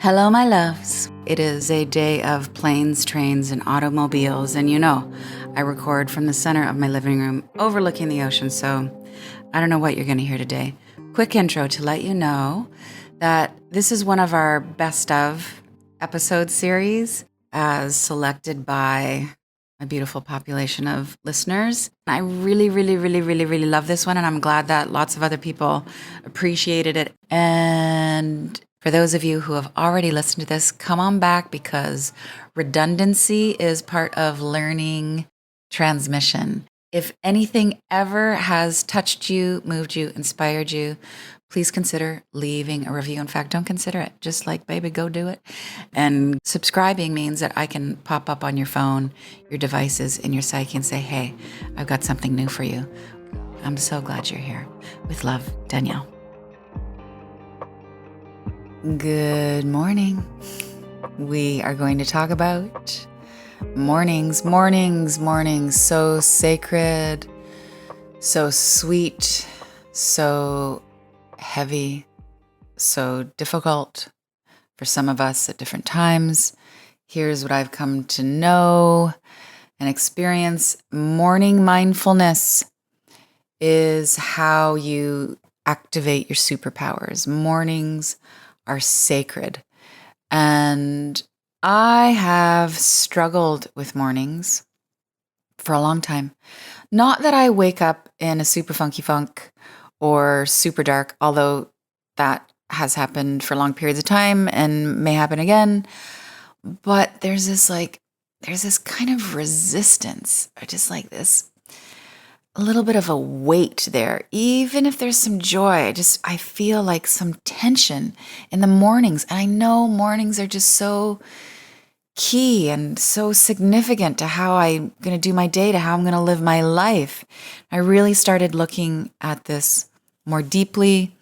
Hello, my loves. It is a day of planes, trains, and automobiles, and I record from the center of my living room overlooking the ocean, so I don't know what you're going to hear today. Quick intro to let you know that this is one of our best of episode series as selected by a beautiful population of listeners. I really love this one, and I'm glad that lots of other people appreciated it. And for those of you who have already listened to this, come on back because redundancy is part of learning transmission. If anything ever has touched you, moved you, inspired you, please consider leaving a review. In fact, don't consider it. Just baby, go do it. And subscribing means that I can pop up on your phone, your devices, in your psyche and say, hey, I've got something new for you. I'm so glad you're here. With love, Danielle. Good morning. We are going to talk about mornings. So sacred, so sweet, so heavy, so difficult for some of us at different times. Here's what I've come to know and experience. Morning mindfulness is how you activate your superpowers. Mornings are sacred. And I have struggled with mornings for a long time. Not that I wake up in a super funky funk or super dark, although that has happened for long periods of time and may happen again. But there's this kind of resistance, or just this a little bit of a weight there. Even if there's some joy, I feel like some tension in the mornings. And I know mornings are just so key and so significant to how I'm going to do my day, to how I'm going to live my life. I really started looking at this more deeply.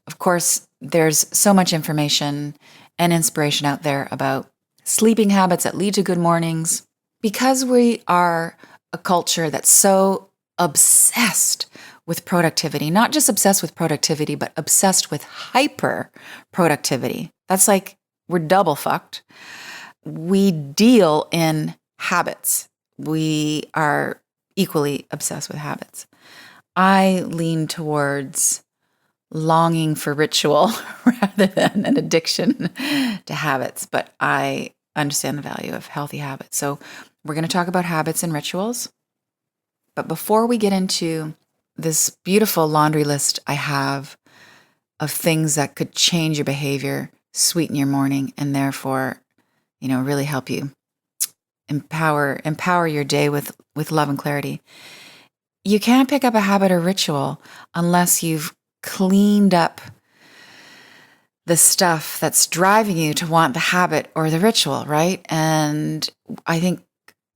Of course, there's so much information and inspiration out there about sleeping habits that lead to good mornings. Because we are a culture that's so obsessed with productivity, not just obsessed with productivity, but obsessed with hyper productivity. That's we're double fucked. We deal in habits. We are equally obsessed with habits. I lean towards longing for ritual rather than an addiction to habits, but I understand the value of healthy habits. So we're going to talk about habits and rituals. But before we get into this beautiful laundry list I have of things that could change your behavior, sweeten your morning, and therefore, really help you empower your day with love and clarity. You can't pick up a habit or ritual unless you've cleaned up the stuff that's driving you to want the habit or the ritual, right? And I think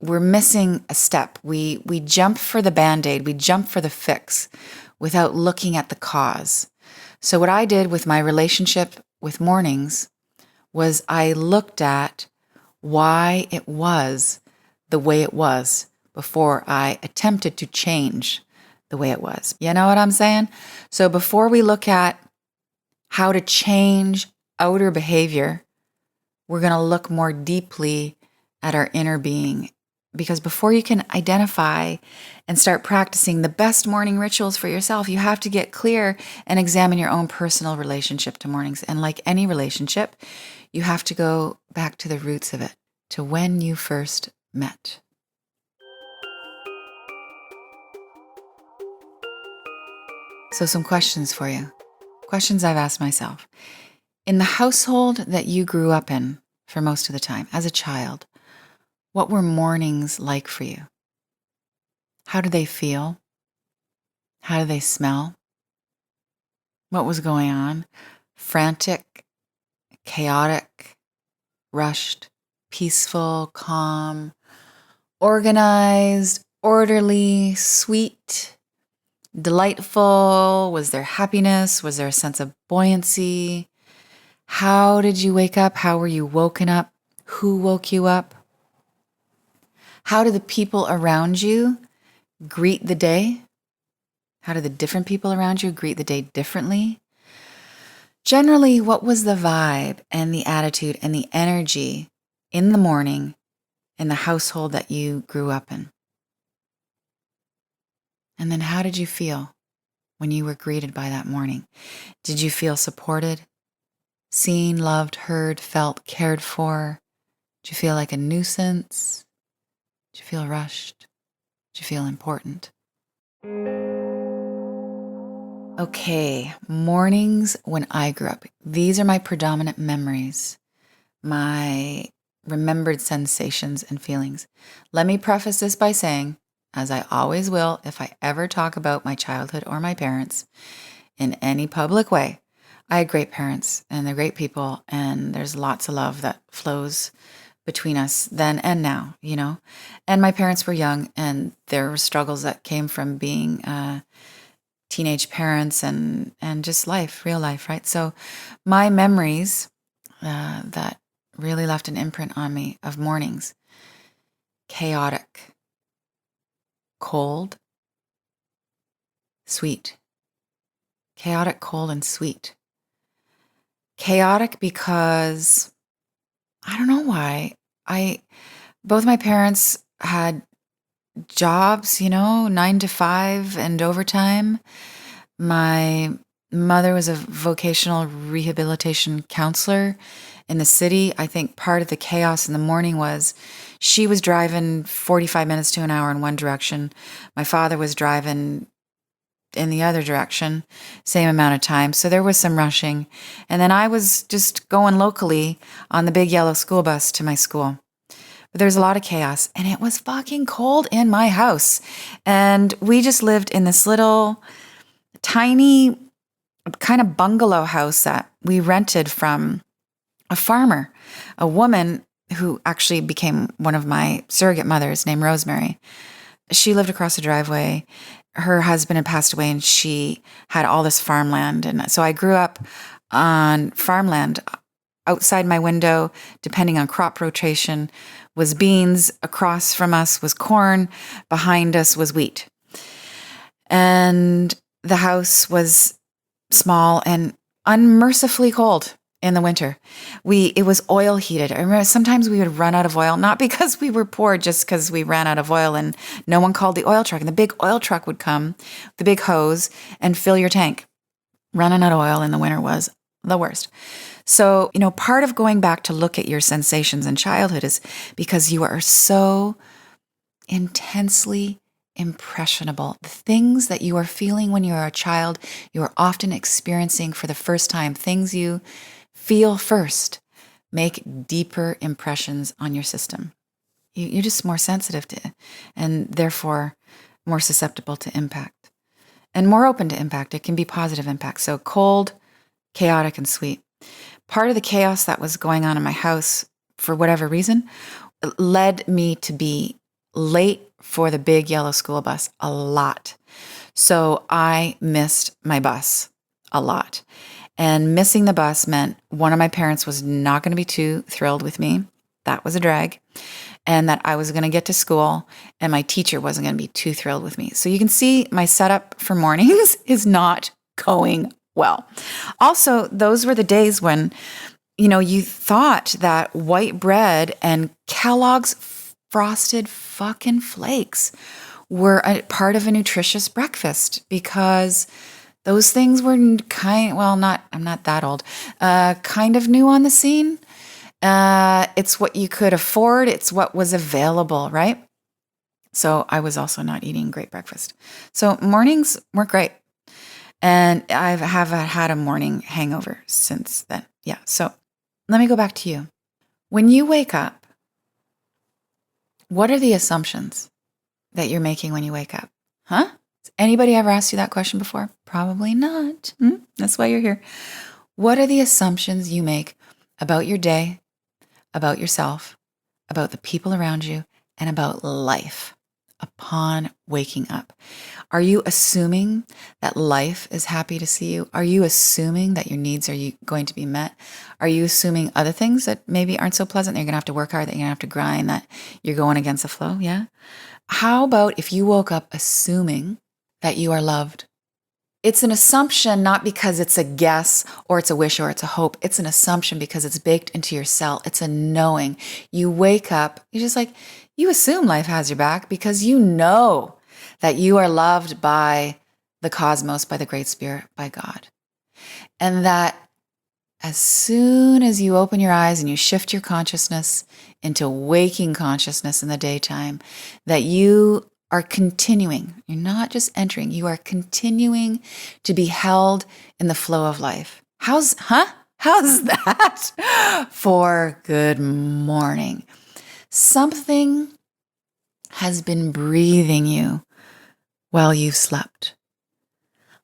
we're missing a step. We jump for the Band-Aid, we jump for the fix without looking at the cause. So what I did with my relationship with mornings was I looked at why it was the way it was before I attempted to change the way it was. You know what I'm saying? So before we look at how to change outer behavior, we're going to look more deeply at our inner being. Because before you can identify and start practicing the best morning rituals for yourself, you have to get clear and examine your own personal relationship to mornings. And like any relationship, you have to go back to the roots of it, to when you first met. So some questions for you. Questions I've asked myself. In the household that you grew up in for most of the time, as a child, what were mornings like for you? How did they feel? How did they smell? What was going on? Frantic, chaotic, rushed, peaceful, calm, organized, orderly, sweet, delightful? Was there happiness? Was there a sense of buoyancy? How did you wake up? How were you woken up? Who woke you up? How do the people around you greet the day? How do the different people around you greet the day differently? generally, what was the vibe and the attitude and the energy in the morning in the household that you grew up in? And then how did you feel when you were greeted by that morning? Did you feel supported, seen, loved, heard, felt, cared for? Did you feel like a nuisance? Did you feel rushed? Did you feel important? Okay, mornings when I grew up. These are my predominant memories, my remembered sensations and feelings. Let me preface this by saying, as I always will, if I ever talk about my childhood or my parents in any public way, I had great parents and they're great people, and there's lots of love that flows between us then and now, And my parents were young, and there were struggles that came from being teenage parents and just life, real life, right? So my memories that really left an imprint on me of mornings: chaotic, cold, sweet. Chaotic, cold, and sweet. Chaotic because I don't know why. Both my parents had jobs, 9 to 5 and overtime. My mother was a vocational rehabilitation counselor in the city. I think part of the chaos in the morning was she was driving 45 minutes to an hour in one direction. My father was driving in the other direction, same amount of time. So there was some rushing. And then I was just going locally on the big yellow school bus to my school. But there's a lot of chaos, and it was fucking cold in my house. And we just lived in this little tiny kind of bungalow house that we rented from a farmer, a woman who actually became one of my surrogate mothers named Rosemary. She lived across the driveway. Her husband had passed away, and she had all this farmland. And so I grew up on farmland. Outside my window, depending on crop rotation, was beans. Across from us was corn. Behind us was wheat. And the house was small and unmercifully cold in the winter. It was oil heated. I remember sometimes we would run out of oil, not because we were poor, just because we ran out of oil and no one called the oil truck. And the big oil truck would come, the big hose, and fill your tank. Running out of oil in the winter was the worst. So, part of going back to look at your sensations in childhood is because you are so intensely impressionable. The things that you are feeling when you are a child, you are often experiencing for the first time. Things you feel first make deeper impressions on your system. You're just more sensitive to, and therefore more susceptible to impact and more open to impact. It can be positive impact. So cold, chaotic, and sweet. Part of the chaos that was going on in my house, for whatever reason, led me to be late for the big yellow school bus a lot. So I missed my bus a lot. And missing the bus meant one of my parents was not going to be too thrilled with me. That was a drag. And that I was going to get to school and my teacher wasn't going to be too thrilled with me. So you can see my setup for mornings is not going well. Also, those were the days when, you thought that white bread and Kellogg's frosted fucking flakes were a part of a nutritious breakfast, because those things were I'm not that old, kind of new on the scene. It's what you could afford. It's what was available, right? So I was also not eating great breakfast. So mornings weren't great. And I have had a morning hangover since then. Yeah. So let me go back to you. When you wake up, what are the assumptions that you're making when you wake up? Huh? Has anybody ever asked you that question before? Probably not. That's why you're here. What are the assumptions you make about your day, about yourself, about the people around you, and about life upon waking up? Are you assuming that life is happy to see you? Are you assuming that your needs are going to be met? Are you assuming other things that maybe aren't so pleasant, that you're going to have to work hard, that you're going to have to grind, that you're going against the flow? Yeah. How about if you woke up assuming that you are loved, It's an assumption, not because it's a guess or it's a wish or it's a hope. It's an assumption because it's baked into your cell. It's a knowing. You wake up, you're just like, you assume life has your back because you know that you are loved by the cosmos, by the Great Spirit, by God. And that as soon as you open your eyes and you shift your consciousness into waking consciousness in the daytime, that you are continuing. You're not just entering, you are continuing to be held in the flow of life. How's that for good morning? Something has been breathing you while you've slept.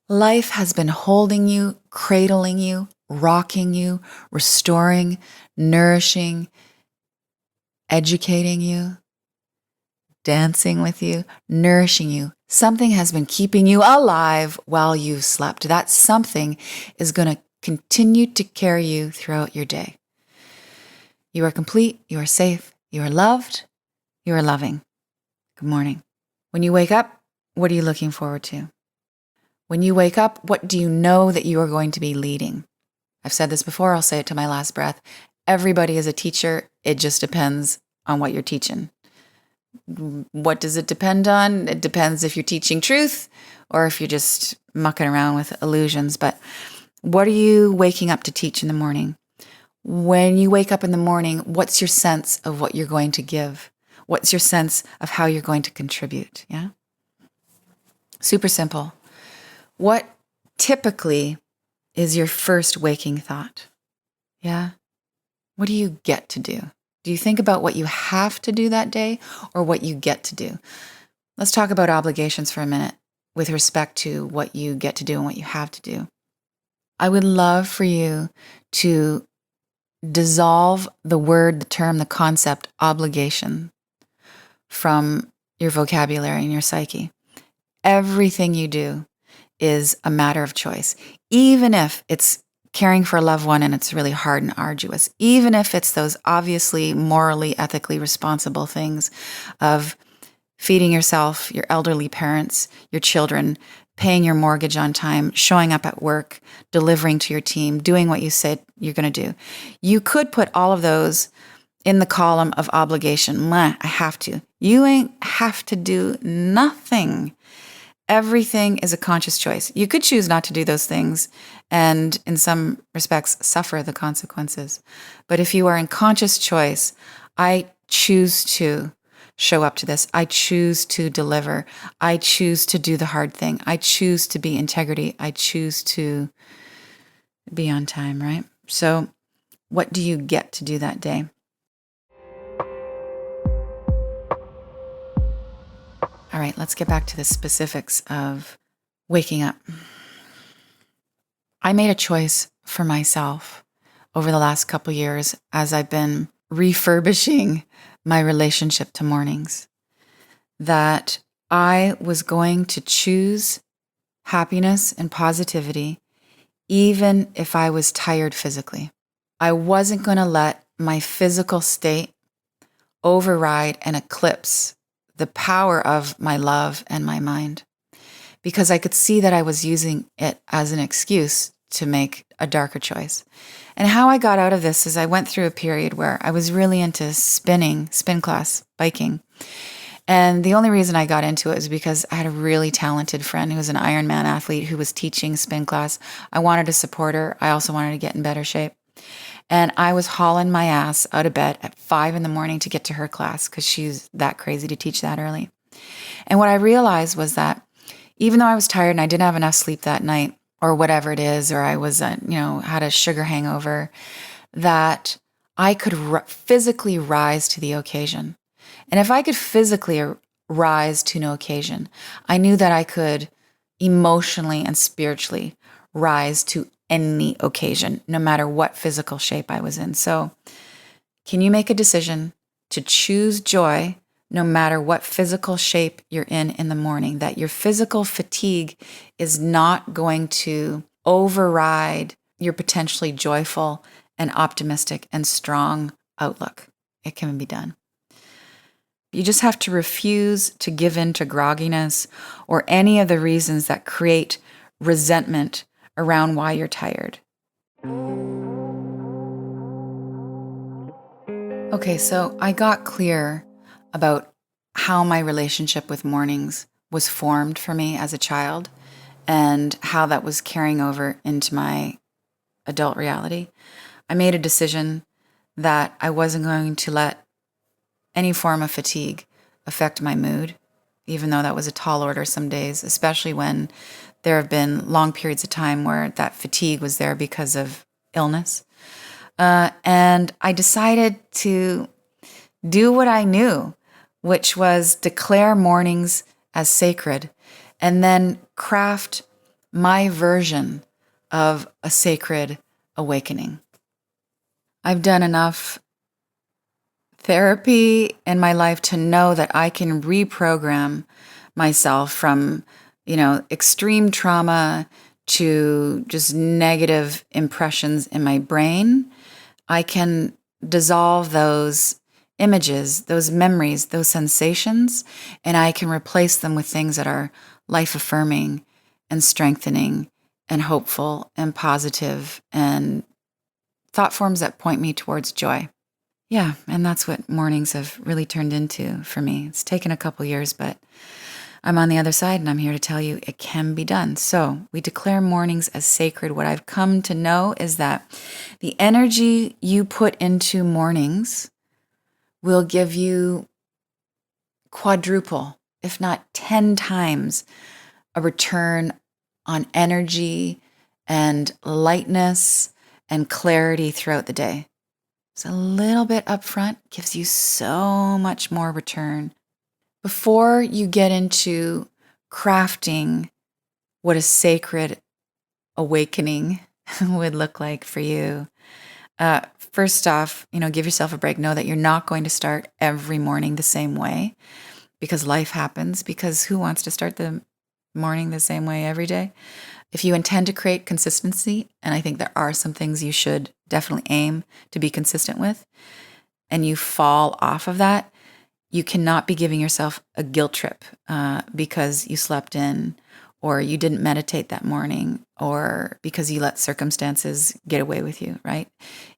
Life has been holding you, cradling you, rocking you, restoring, nourishing, educating you, dancing with you, nourishing you. Something has been keeping you alive while you've slept. That something is going to continue to carry you throughout your day. You are complete. You are safe. You are loved. You are loving. Good morning. When you wake up, what are you looking forward to? When you wake up, what do you know that you are going to be leading? I've said this before. I'll say it to my last breath. Everybody is a teacher. It just depends on what you're teaching. What does it depend on? It depends if you're teaching truth or if you're just mucking around with illusions. But what are you waking up to teach in the morning? When you wake up in the morning, what's your sense of what you're going to give? What's your sense of how you're going to contribute? Yeah. Super simple. What typically is your first waking thought? Yeah. What do you get to do? Do you think about what you have to do that day or what you get to do? Let's talk about obligations for a minute with respect to what you get to do and what you have to do. I would love for you to dissolve the word, the term, the concept obligation from your vocabulary and your psyche. Everything you do is a matter of choice, even if it's caring for a loved one and it's really hard and arduous, even if it's those obviously morally, ethically responsible things of feeding yourself, your elderly parents, your children, paying your mortgage on time, showing up at work, delivering to your team, doing what you said you're going to do. You could put all of those in the column of obligation. I have to. You ain't have to do nothing. Everything is a conscious choice. You could choose not to do those things and in some respects suffer the consequences. But if you are in conscious choice, I choose to show up to this. I choose to deliver. I choose to do the hard thing. I choose to be integrity. I choose to be on time, right? So what do you get to do that day? All right, let's get back to the specifics of waking up. I made a choice for myself over the last couple years as I've been refurbishing my relationship to mornings, that I was going to choose happiness and positivity even if I was tired physically. I wasn't going to let my physical state override and eclipse the power of my love and my mind, because I could see that I was using it as an excuse to make a darker choice. And how I got out of this is I went through a period where I was really into spin class, biking. And the only reason I got into it was because I had a really talented friend who was an Ironman athlete who was teaching spin class. I wanted to support her. I also wanted to get in better shape. And I was hauling my ass out of bed at 5 a.m. to get to her class because she's that crazy to teach that early. And what I realized was that even though I was tired and I didn't have enough sleep that night or whatever it is, or I was, had a sugar hangover, that I could physically rise to the occasion. And if I could physically rise to no occasion, I knew that I could emotionally and spiritually rise to any occasion, no matter what physical shape I was in. So can you make a decision to choose joy no matter what physical shape you're in the morning, that your physical fatigue is not going to override your potentially joyful and optimistic and strong outlook? It can be done. You just have to refuse to give in to grogginess or any of the reasons that create resentment around why you're tired. Okay, so I got clear about how my relationship with mornings was formed for me as a child and how that was carrying over into my adult reality. I made a decision that I wasn't going to let any form of fatigue affect my mood, even though that was a tall order some days, especially when there have been long periods of time where that fatigue was there because of illness. And I decided to do what I knew, which was declare mornings as sacred and then craft my version of a sacred awakening. I've done enough therapy in my life to know that I can reprogram myself from, extreme trauma to just negative impressions in my brain. I can dissolve those images, those memories, those sensations, and I can replace them with things that are life affirming and strengthening and hopeful and positive and thought forms that point me towards joy. Yeah, and that's what mornings have really turned into for me. It's taken a couple years, but I'm on the other side and I'm here to tell you it can be done. So we declare mornings as sacred. What I've come to know is that the energy you put into mornings will give you quadruple, if not 10 times, a return on energy and lightness and clarity throughout the day. So a little bit up front gives you so much more return. Before you get into crafting what a sacred awakening would look like for you, first off, give yourself a break. Know that you're not going to start every morning the same way because life happens, because who wants to start the morning the same way every day? If you intend to create consistency, and I think there are some things you should definitely aim to be consistent with, and you fall off of that, you cannot be giving yourself a guilt trip because you slept in or you didn't meditate that morning or because you let circumstances get away with you, right?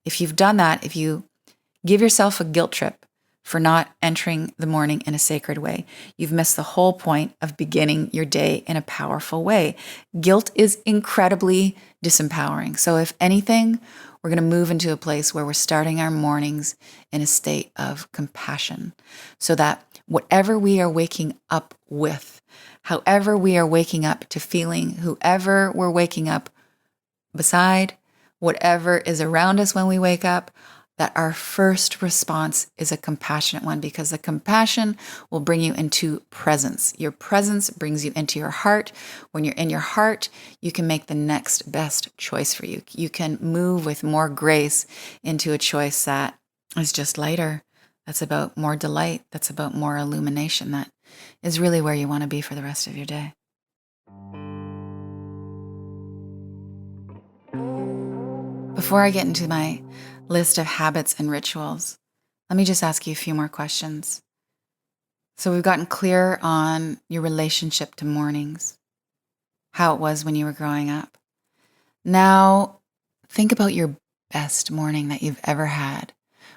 If you've done that, if you give yourself a guilt trip for not entering the morning in a sacred way, you've missed the whole point of beginning your day in a powerful way. Guilt is incredibly disempowering. So if anything, we're going to move into a place where we're starting our mornings in a state of compassion so that whatever we are waking up with, however we are waking up to feeling, whoever we're waking up beside, whatever is around us when we wake up, that our first response is a compassionate one, because the compassion will bring you into presence. Your presence brings you into your heart. When you're in your heart, you can make the next best choice for you. You can move with more grace into a choice that is just lighter. That's about more delight. That's about more illumination. That is really where you want to be for the rest of your day. Before I get into my list of habits and rituals, let me just ask you a few more questions. So we've gotten clear on your relationship to mornings, how it was when you were growing up. Now, think about your best morning that you've ever had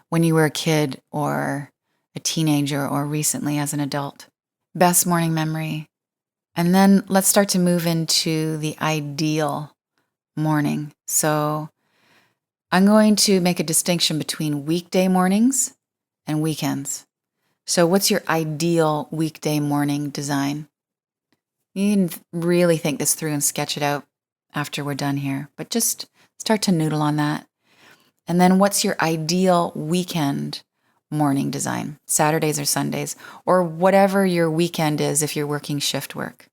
when you were a kid or a teenager or recently as an adult. Best morning memory. And then let's start to move into the ideal morning. So I'm going to make a distinction between weekday mornings and weekends. So what's your ideal weekday morning design? You can really think this through and sketch it out after we're done here, but just start to noodle on that. And then what's your ideal weekend morning design? Saturdays or Sundays, or whatever your weekend is if you're working shift work.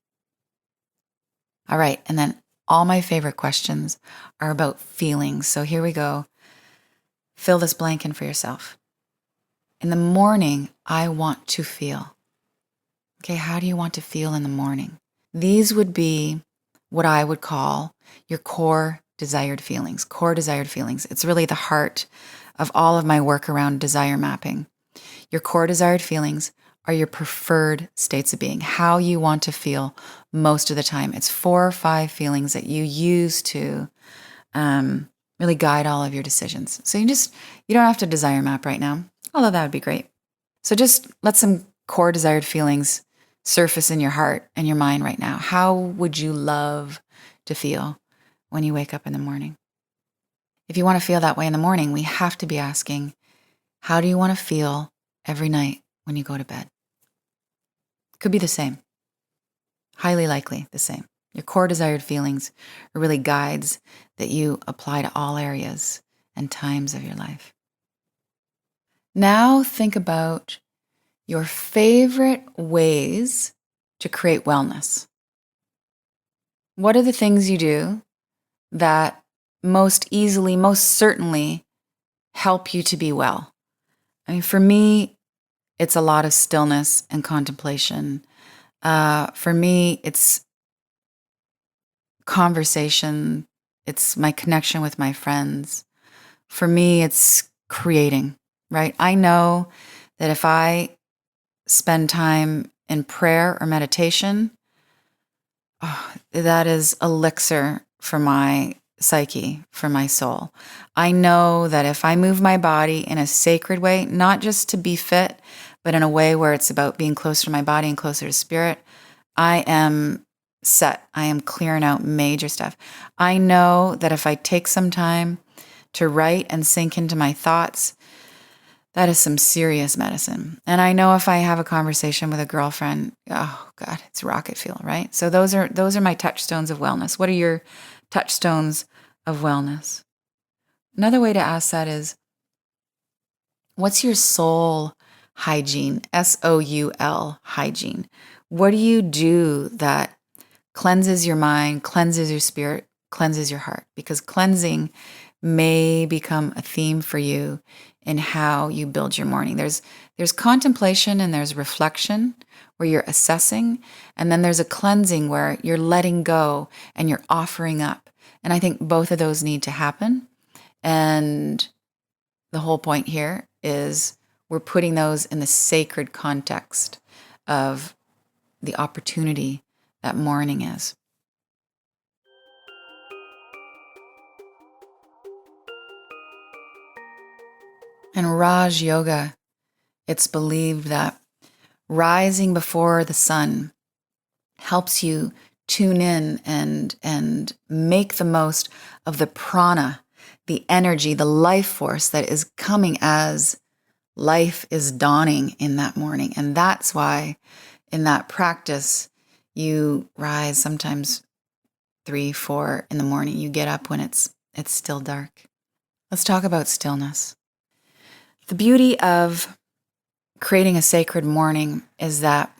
All right, and then all my favorite questions are about feelings. So here we go. Fill this blank in for yourself. In the morning, I want to feel. Okay, how do you want to feel in the morning? These would be what I would call your core desired feelings. Core desired feelings. It's really the heart of all of my work around desire mapping. Your core desired feelings are your preferred states of being, how you want to feel most of the time. It's 4 or 5 feelings that you use to really guide all of your decisions. So you don't have to desire map right now, although that would be great. So just let some core desired feelings surface in your heart and your mind right now. How would you love to feel when you wake up in the morning? If you want to feel that way in the morning, we have to be asking, how do you want to feel every night when you go to bed? Could be the same. Highly likely the same. Your core desired feelings are really guides that you apply to all areas and times of your life. Now think about your favorite ways to create wellness. What are the things you do that most easily, most certainly help you to be well? I mean, for me, it's a lot of stillness and contemplation. For me, it's conversation. It's my connection with my friends. For me, it's creating, right? I know that if I spend time in prayer or meditation, that is elixir for my psyche, for my soul. I know that if I move my body in a sacred way, not just to be fit, but in a way where it's about being closer to my body and closer to spirit, I am set. I am clearing out major stuff. I know that if I take some time to write and sink into my thoughts, that is some serious medicine. And I know if I have a conversation with a girlfriend, oh God, it's rocket fuel, right? So those are my touchstones of wellness. What are your touchstones of wellness? Another way to ask that is, what's your soul hygiene? SOUL hygiene. What do you do that cleanses your mind, cleanses your spirit, cleanses your heart? Because cleansing may become a theme for you in how you build your morning. There's contemplation and there's reflection where you're assessing, and then there's a cleansing where you're letting go and you're offering up. And I think both of those need to happen. And the whole point here is we're putting those in the sacred context of the opportunity that morning is. In Raj Yoga, it's believed that rising before the sun helps you tune in and make the most of the prana, the energy, the life force that is coming as life is dawning in that morning. And that's why in that practice, you rise sometimes 3, 4 in the morning. You get up when it's still dark. Let's talk about stillness. The beauty of creating a sacred morning is that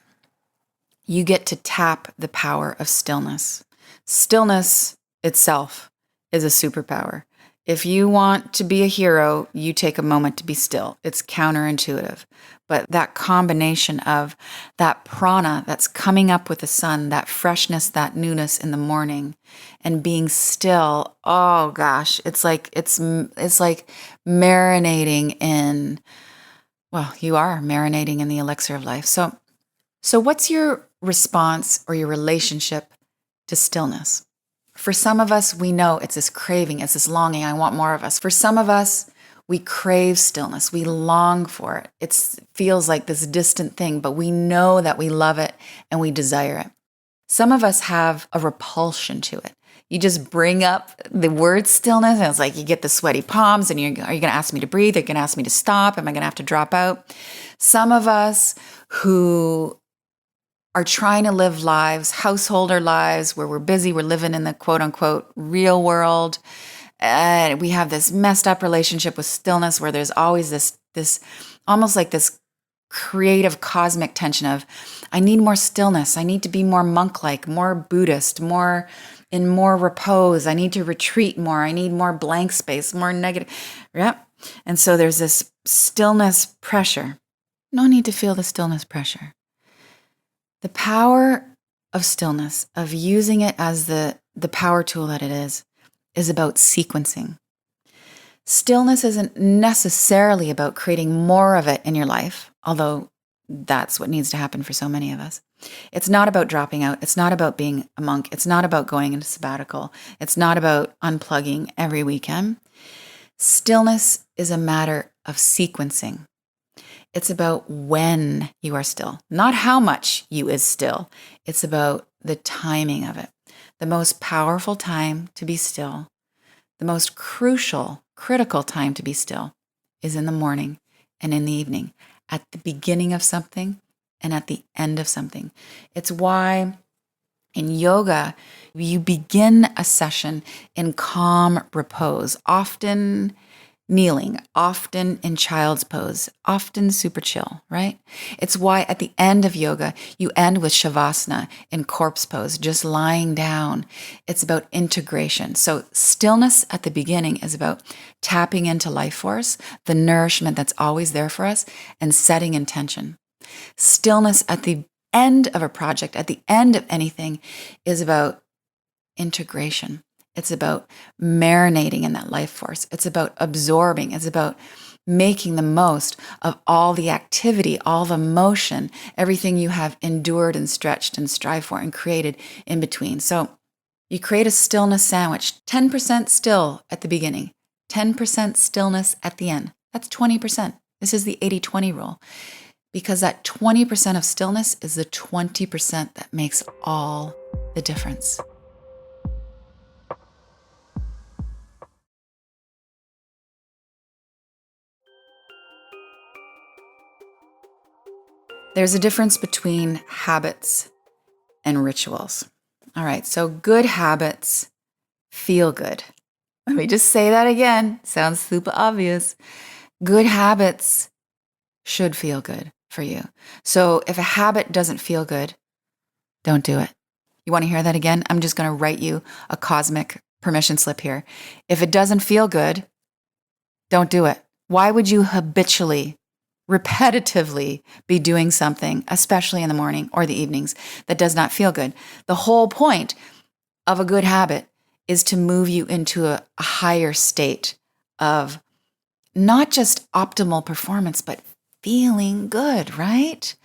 you get to tap the power of stillness. Stillness itself is a superpower. If you want to be a hero, you take a moment to be still. It's counterintuitive. But that combination of that prana that's coming up with the sun, that freshness, that newness in the morning, and being still, oh gosh, it's like marinating in, well, you are marinating in the elixir of life. So what's your response or your relationship to stillness? For some of us, we know it's this craving, it's this longing, I want more of us. For some of us, we crave stillness, we long for it. It feels like this distant thing, but we know that we love it and we desire it. Some of us have a repulsion to it. You just bring up the word stillness and it's like you get the sweaty palms and are you going to ask me to breathe? Are you going to ask me to stop? Am I going to have to drop out? Some of us who are trying to live lives, householder lives, where we're busy, we're living in the quote unquote real world. And we have this messed up relationship with stillness where there's always this almost like this creative cosmic tension of, I need more stillness. I need to be more monk-like, more Buddhist, more repose. I need to retreat more. I need more blank space, more negative. Yep. And so there's this stillness pressure. No need to feel the stillness pressure. The power of stillness, of using it as the power tool that it is about sequencing. Stillness isn't necessarily about creating more of it in your life, although that's what needs to happen for so many of us. It's not about dropping out. It's not about being a monk. It's not about going into sabbatical. It's not about unplugging every weekend. Stillness is a matter of sequencing. It's about when you are still, not how much you is still. It's about the timing of it. The most powerful time to be still, the most crucial, critical time to be still is in the morning and in the evening, at the beginning of something and at the end of something. It's why in yoga, you begin a session in calm repose, often kneeling, often in child's pose, often super chill, right? It's why at the end of yoga, you end with shavasana in corpse pose, just lying down. It's about integration. So stillness at the beginning is about tapping into life force, the nourishment that's always there for us, and setting intention. Stillness at the end of a project, at the end of anything, is about integration. It's about marinating in that life force. It's about absorbing. It's about making the most of all the activity, all the motion, everything you have endured and stretched and strived for and created in between. So you create a stillness sandwich, 10% still at the beginning, 10% stillness at the end. That's 20%. This is the 80-20 rule, because that 20% of stillness is the 20% that makes all the difference. There's a difference between habits and rituals. All right, so good habits feel good. Let me just say that again. Sounds super obvious. Good habits should feel good for you. So if a habit doesn't feel good, don't do it. You want to hear that again? I'm just going to write you a cosmic permission slip here. If it doesn't feel good, don't do it. Why would you habitually, repetitively be doing something, especially in the morning or the evenings, that does not feel good? The whole point of a good habit is to move you into a higher state of not just optimal performance, but feeling good, right?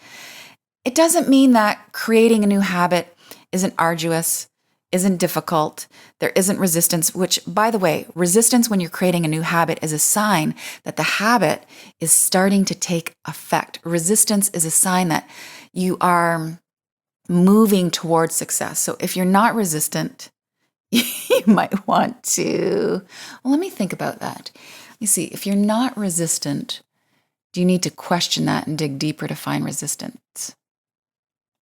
It doesn't mean that creating a new habit isn't arduous, isn't difficult, there isn't resistance, which, by the way, resistance when you're creating a new habit is a sign that the habit is starting to take effect. Resistance is a sign that you are moving towards success. So if you're not resistant, you might want to, well, let me think about that. Let me see. If you're not resistant, do you need to question that and dig deeper to find resistance?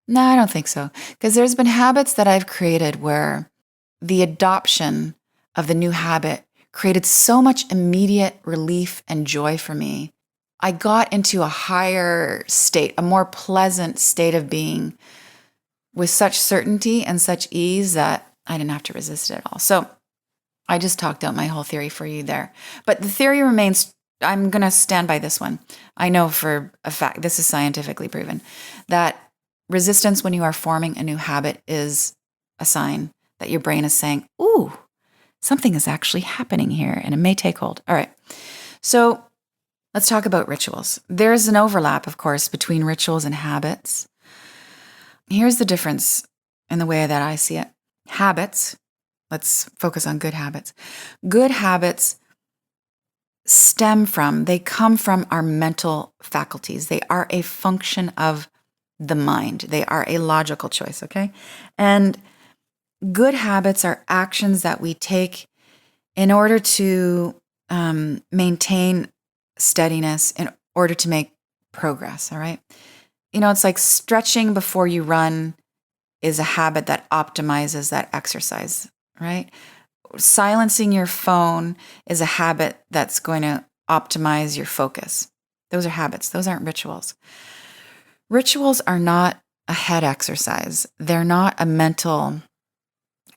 No, I don't think so. Because there's been habits that I've created where the adoption of the new habit created so much immediate relief and joy for me. I got into a higher state, a more pleasant state of being with such certainty and such ease that I didn't have to resist it at all. So I just talked out my whole theory for you there. But the theory remains, I'm going to stand by this one. I know for a fact, this is scientifically proven, that resistance when you are forming a new habit is a sign that your brain is saying, ooh, something is actually happening here and it may take hold. All right. So let's talk about rituals. There's an overlap, of course, between rituals and habits. Here's the difference in the way that I see it. Habits, let's focus on good habits. Good habits they come from our mental faculties. They are a function of the mind. They are a logical choice, okay? And good habits are actions that we take in order to maintain steadiness, in order to make progress, all right? You know, it's like stretching before you run is a habit that optimizes that exercise, right? Silencing your phone is a habit that's going to optimize your focus. Those are habits. Those aren't rituals. Rituals are not a head exercise. They're not a mental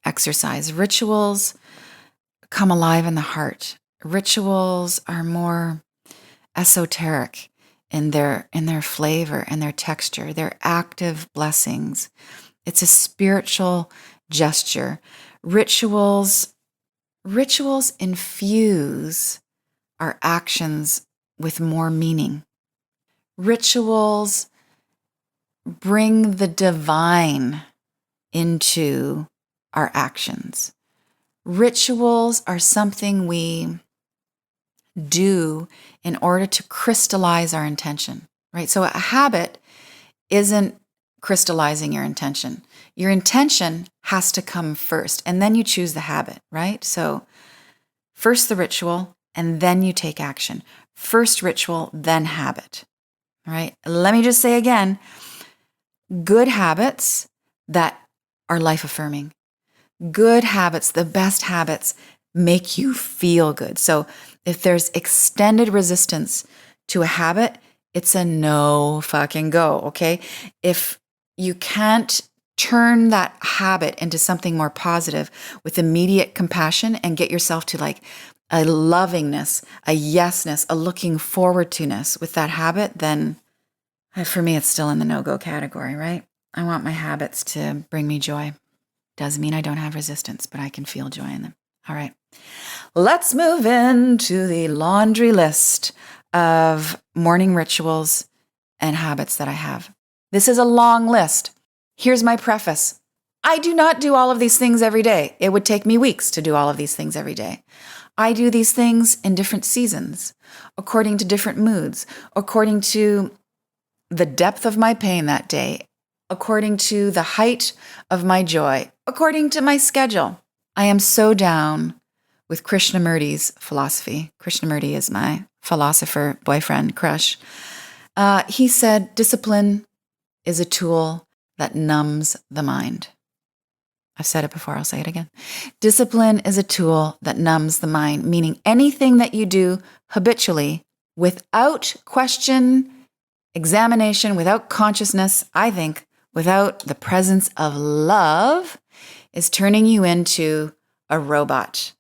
exercise. Rituals come alive in the heart. Rituals are more esoteric in their flavor and their texture. They're active blessings. It's a spiritual gesture. Rituals infuse our actions with more meaning. Rituals bring the divine into our actions. Rituals are something we do in order to crystallize our intention, right? So a habit isn't crystallizing your intention. Your intention has to come first, and then you choose the habit, right? So first the ritual, and then you take action. First ritual, then habit, right? Let me just say again, good habits that are life-affirming. Good habits, the best habits, make you feel good. So if there's extended resistance to a habit, it's a no fucking go, okay? If you can't turn that habit into something more positive with immediate compassion and get yourself to like a lovingness, a yesness, a looking forward to-ness with that habit, then for me, it's still in the no-go category, right? I want my habits to bring me joy. Doesn't mean I don't have resistance, but I can feel joy in them. All right. Let's move into the laundry list of morning rituals and habits that I have. This is a long list. Here's my preface. I do not do all of these things every day. It would take me weeks to do all of these things every day. I do these things in different seasons, according to different moods, according to the depth of my pain that day, according to the height of my joy, according to my schedule. I am so down with Krishnamurti's philosophy. Krishnamurti is my philosopher boyfriend crush. He said, discipline is a tool that numbs the mind. I've said it before, I'll say it again. Discipline is a tool that numbs the mind, meaning anything that you do habitually without question, examination, without consciousness, I think, without the presence of love, is turning you into a robot.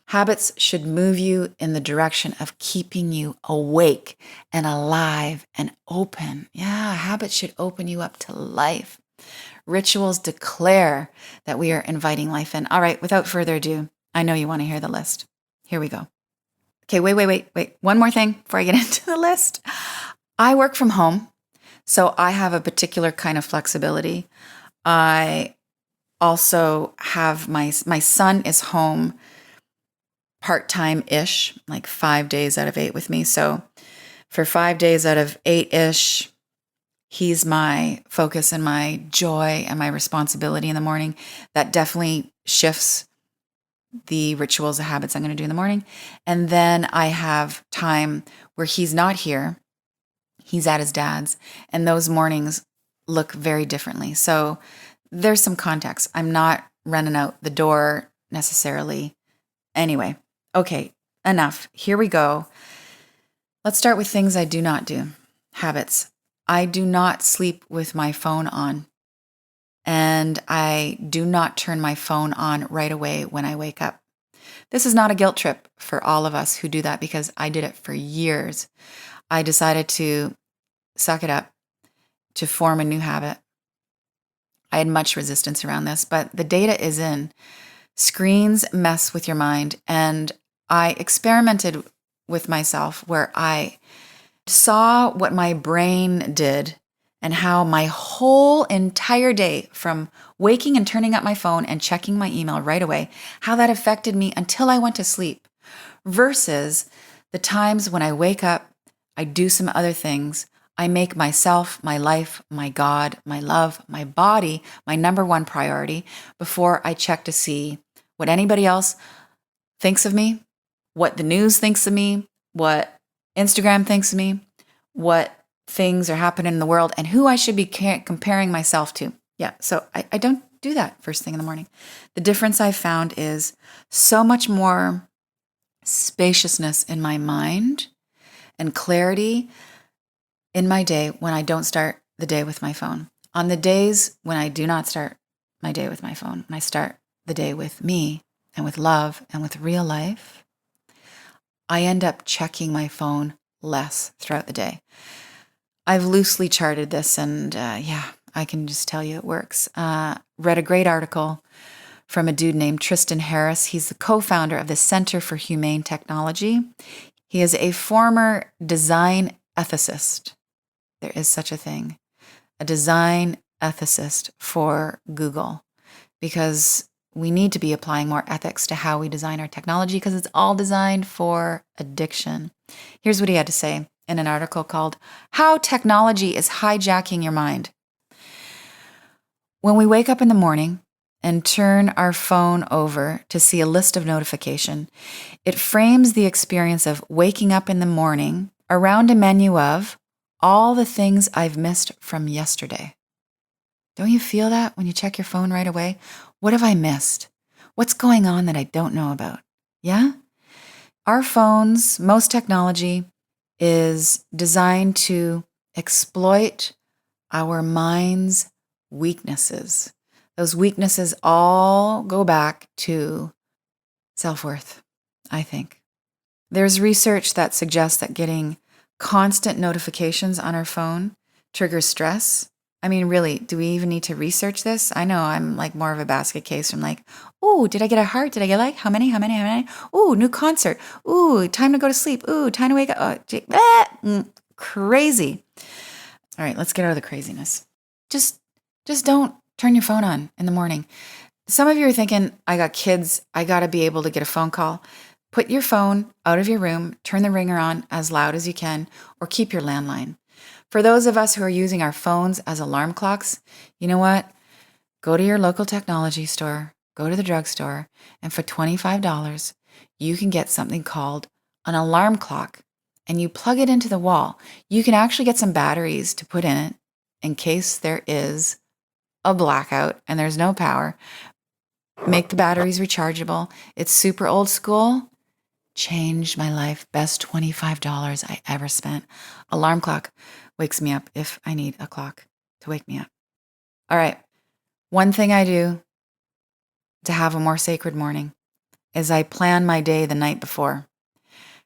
Habits should move you in the direction of keeping you awake and alive and open. Yeah, habits should open you up to life. Rituals declare that we are inviting life in. All right, without further ado, I know you want to hear the list. Here we go. Okay, wait. One more thing before I get into the list. I work from home, so I have a particular kind of flexibility. I also have my son is home part-time-ish, like 5 days out of 8 with me. So for 5 days out of 8-ish, he's my focus and my joy and my responsibility in the morning. That definitely shifts the rituals, the habits I'm going to do in the morning. And then I have time where he's not here. He's at his dad's, and those mornings look very differently. So there's some context. I'm not running out the door necessarily. Anyway, okay, enough. Here we go. Let's start with things I do not do. Habits. I do not sleep with my phone on, and I do not turn my phone on right away when I wake up. This is not a guilt trip for all of us who do that, because I did it for years. I decided to suck it up, to form a new habit. I had much resistance around this, but the data is in. Screens mess with your mind, and I experimented with myself where I saw what my brain did and how my whole entire day, from waking and turning up my phone and checking my email right away, how that affected me until I went to sleep, versus the times when I wake up, I do some other things, I make myself, my life, my God, my love, my body, my number one priority before I check to see what anybody else thinks of me, what the news thinks of me, what Instagram thinks of me, what things are happening in the world, and who I should be comparing myself to. Yeah, so I don't do that first thing in the morning. The difference I've found is so much more spaciousness in my mind and clarity in my day when I don't start the day with my phone. On the days when I do not start my day with my phone, when I start the day with me and with love and with real life, I end up checking my phone less throughout the day. I've loosely charted this, and I can just tell you it works. Read a great article from a dude named Tristan Harris. He's the co-founder of the Center for Humane Technology. He is a former design ethicist. There is such a thing. a design ethicist for Google, because we need to be applying more ethics to how we design our technology, because it's all designed for addiction. Here's what he had to say in an article called How Technology is Hijacking Your Mind. When we wake up in the morning and turn our phone over to see a list of notification, it frames the experience of waking up in the morning around a menu of all the things I've missed from yesterday. Don't you feel that when you check your phone right away? What have I missed? What's going on that I don't know about? Yeah? Our phones, most technology, is designed to exploit our mind's weaknesses. Those weaknesses all go back to self-worth, I think. There's research that suggests that getting constant notifications on our phone triggers stress. I mean, really, do we even need to research this? I know I'm like more of a basket case from like, ooh, did I get a heart? Did I get like, how many? Ooh, new concert. Ooh, time to go to sleep. Ooh, time to wake up. Crazy. All right, let's get out of the craziness. Just don't turn your phone on in the morning. Some of you are thinking, I got kids, I got to be able to get a phone call. Put your phone out of your room, turn the ringer on as loud as you can, or keep your landline. For those of us who are using our phones as alarm clocks, you know what? Go to your local technology store, go to the drugstore, and for $25, you can get something called an alarm clock, and you plug it into the wall. You can actually get some batteries to put in it in case there is a blackout and there's no power. Make the batteries rechargeable. It's super old school. Changed my life. Best $25 I ever spent. Alarm clock wakes me up if I need a clock to wake me up. All right. One thing I do to have a more sacred morning is I plan my day the night before.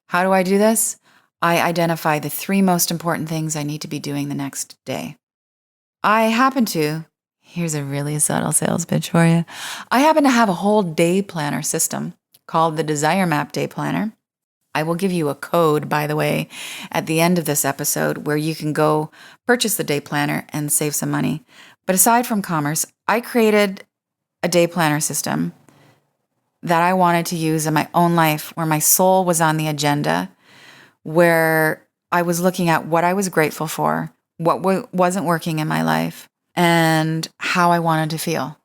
How do I do this? I identify the 3 most important things I need to be doing the next day. Here's a really subtle sales pitch for you. I happen to have a whole day planner system called the Desire Map Day Planner. I will give you a code, by the way, at the end of this episode where you can go purchase the day planner and save some money. But aside from commerce, I created a day planner system that I wanted to use in my own life, where my soul was on the agenda, where I was looking at what I was grateful for, what wasn't working in my life, and how I wanted to feel.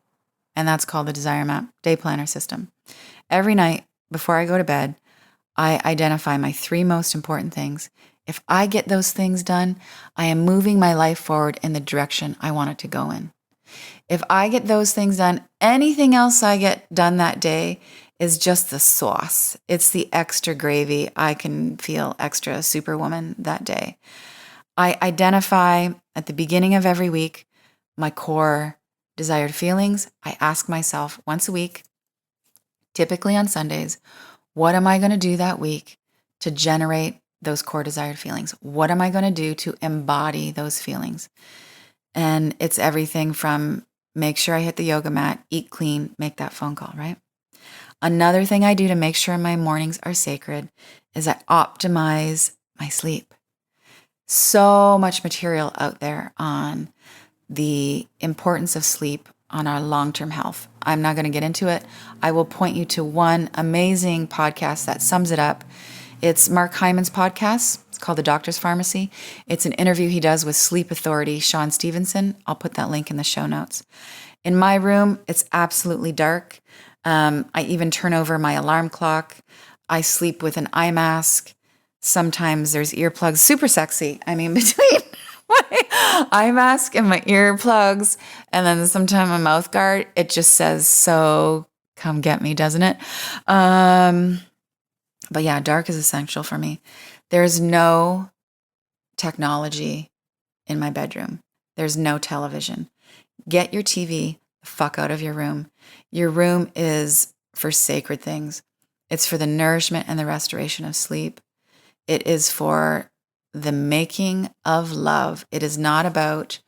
And that's called the Desire Map Day Planner System. Every night before I go to bed, I identify my 3 most important things. If I get those things done, I am moving my life forward in the direction I want it to go in. If I get those things done, anything else I get done that day is just the sauce. It's the extra gravy. I can feel extra superwoman that day. I identify at the beginning of every week my core desired feelings. I ask myself once a week, typically on Sundays, what am I going to do that week to generate those core desired feelings? What am I going to do to embody those feelings? And it's everything from make sure I hit the yoga mat, eat clean, make that phone call, right? Another thing I do to make sure my mornings are sacred is I optimize my sleep. So much material out there on the importance of sleep on our long-term health. I'm not going to get into it. I will point you to one amazing podcast that sums it up. It's Mark Hyman's podcast. It's called The Doctor's Pharmacy. It's an interview he does with sleep authority Sean Stevenson. I'll put that link in the show notes. In my room, it's absolutely dark. I even turn over my alarm clock. I sleep with an eye mask. Sometimes there's earplugs. Super sexy. I mean, between my eye mask and my earplugs, and then sometimes my mouth guard, it just says, so come get me, doesn't it? But yeah, dark is essential for me. There's no technology in my bedroom. There's no television. Get your TV the fuck out of your room. Your room is for sacred things. It's for the nourishment and the restoration of sleep. It is for the making of love. It is not about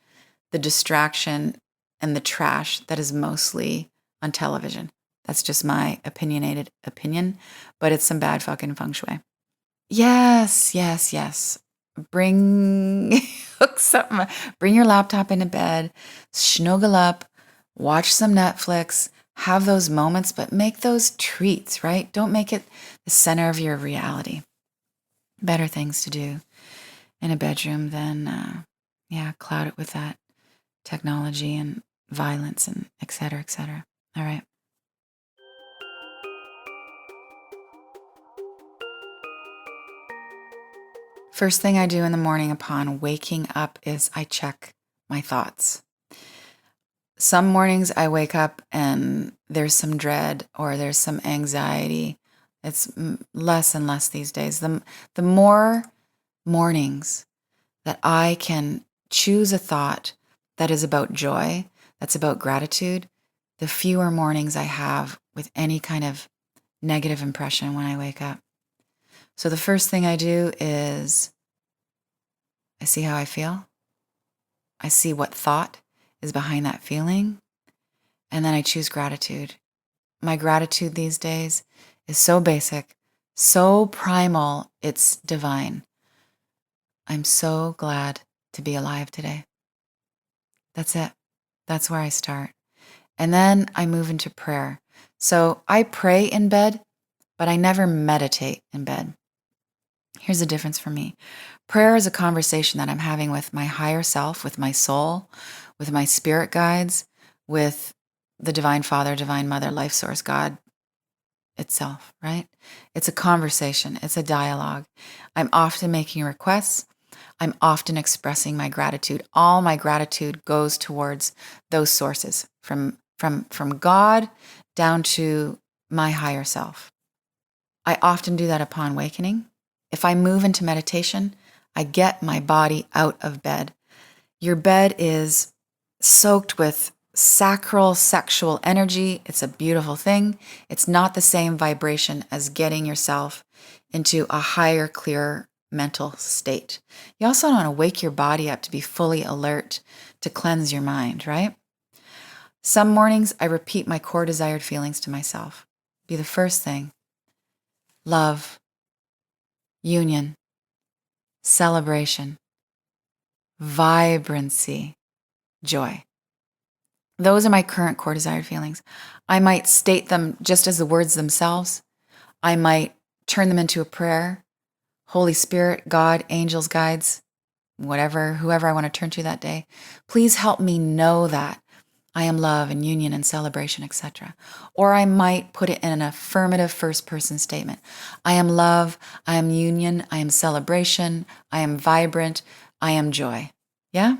the distraction and the trash that is mostly on television. That's just my opinionated opinion, but it's some bad fucking feng shui. Yes. bring hook something, bring your laptop into bed, snuggle up, watch some Netflix, have those moments, but make those treats, right? Don't make it the center of your reality. Better things to do in a bedroom than, cloud it with that technology and violence and et cetera, et cetera. All right. First thing I do in the morning upon waking up is I check my thoughts. Some mornings I wake up and there's some dread or there's some anxiety. It's less and less these days. The more mornings that I can choose a thought that is about joy, that's about gratitude, the fewer mornings I have with any kind of negative impression when I wake up. So the first thing I do is I see how I feel. I see what thought is behind that feeling. And then I choose gratitude. My gratitude these days is so basic, so primal, it's divine. I'm so glad to be alive today. That's it. That's where I start. And then I move into prayer. So I pray in bed, but I never meditate in bed. Here's the difference for me. Prayer is a conversation that I'm having with my higher self, with my soul, with my spirit guides, with the Divine Father, Divine Mother, Life Source, God itself, right? It's a conversation. It's a dialogue. I'm often making requests. I'm often expressing my gratitude. All my gratitude goes towards those sources, from God down to my higher self. I often do that upon awakening. If I move into meditation, I get my body out of bed. Your bed is soaked with sacral sexual energy. It's a beautiful thing. It's not the same vibration as getting yourself into a higher, clearer mental state. You also want to wake your body up to be fully alert, to cleanse your mind, right? Some mornings I repeat my core desired feelings to myself. Be the first thing. Love, union, celebration, vibrancy, joy. Those are my current core desired feelings. I might state them just as the words themselves. I might turn them into a prayer. Holy Spirit, God, angels, guides, whatever, whoever I want to turn to that day, please help me know that I am love and union and celebration, etc. Or I might put it in an affirmative first person statement. I am love, I am union, I am celebration, I am vibrant, I am joy. Yeah?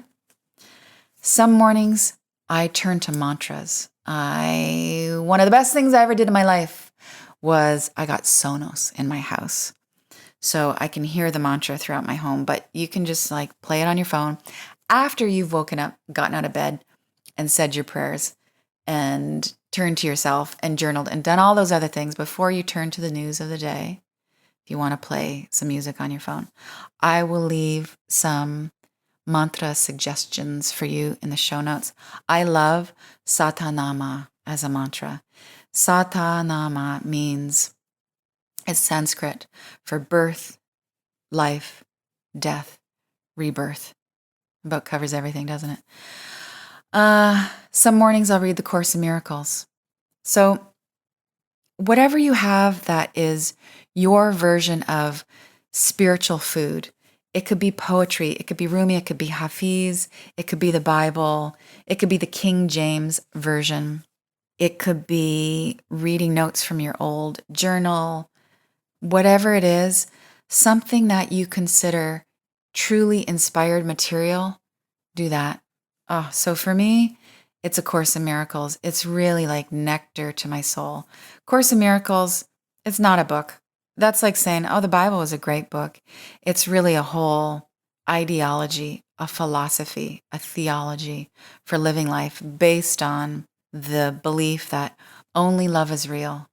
Some mornings I turn to mantras. One of the best things I ever did in my life was I got Sonos in my house. So I can hear the mantra throughout my home, but you can just like play it on your phone after you've woken up, gotten out of bed, and said your prayers and turned to yourself and journaled and done all those other things before you turn to the news of the day. If you want to play some music on your phone, I will leave some mantra suggestions for you in the show notes. I love Satanama as a mantra. Satanama means, it's Sanskrit for birth, life, death, rebirth. About covers everything, doesn't it? Some mornings I'll read the Course in Miracles. So whatever you have that is your version of spiritual food, it could be poetry, it could be Rumi, it could be Hafiz, it could be the Bible, it could be the King James version, it could be reading notes from your old journal, whatever it is, something that you consider truly inspired material, do that. Oh, so for me, it's A Course in Miracles. It's really like nectar to my soul. Course in Miracles, it's not a book. That's like saying, oh, the Bible is a great book. It's really a whole ideology, a philosophy, a theology for living life based on the belief that only love is real.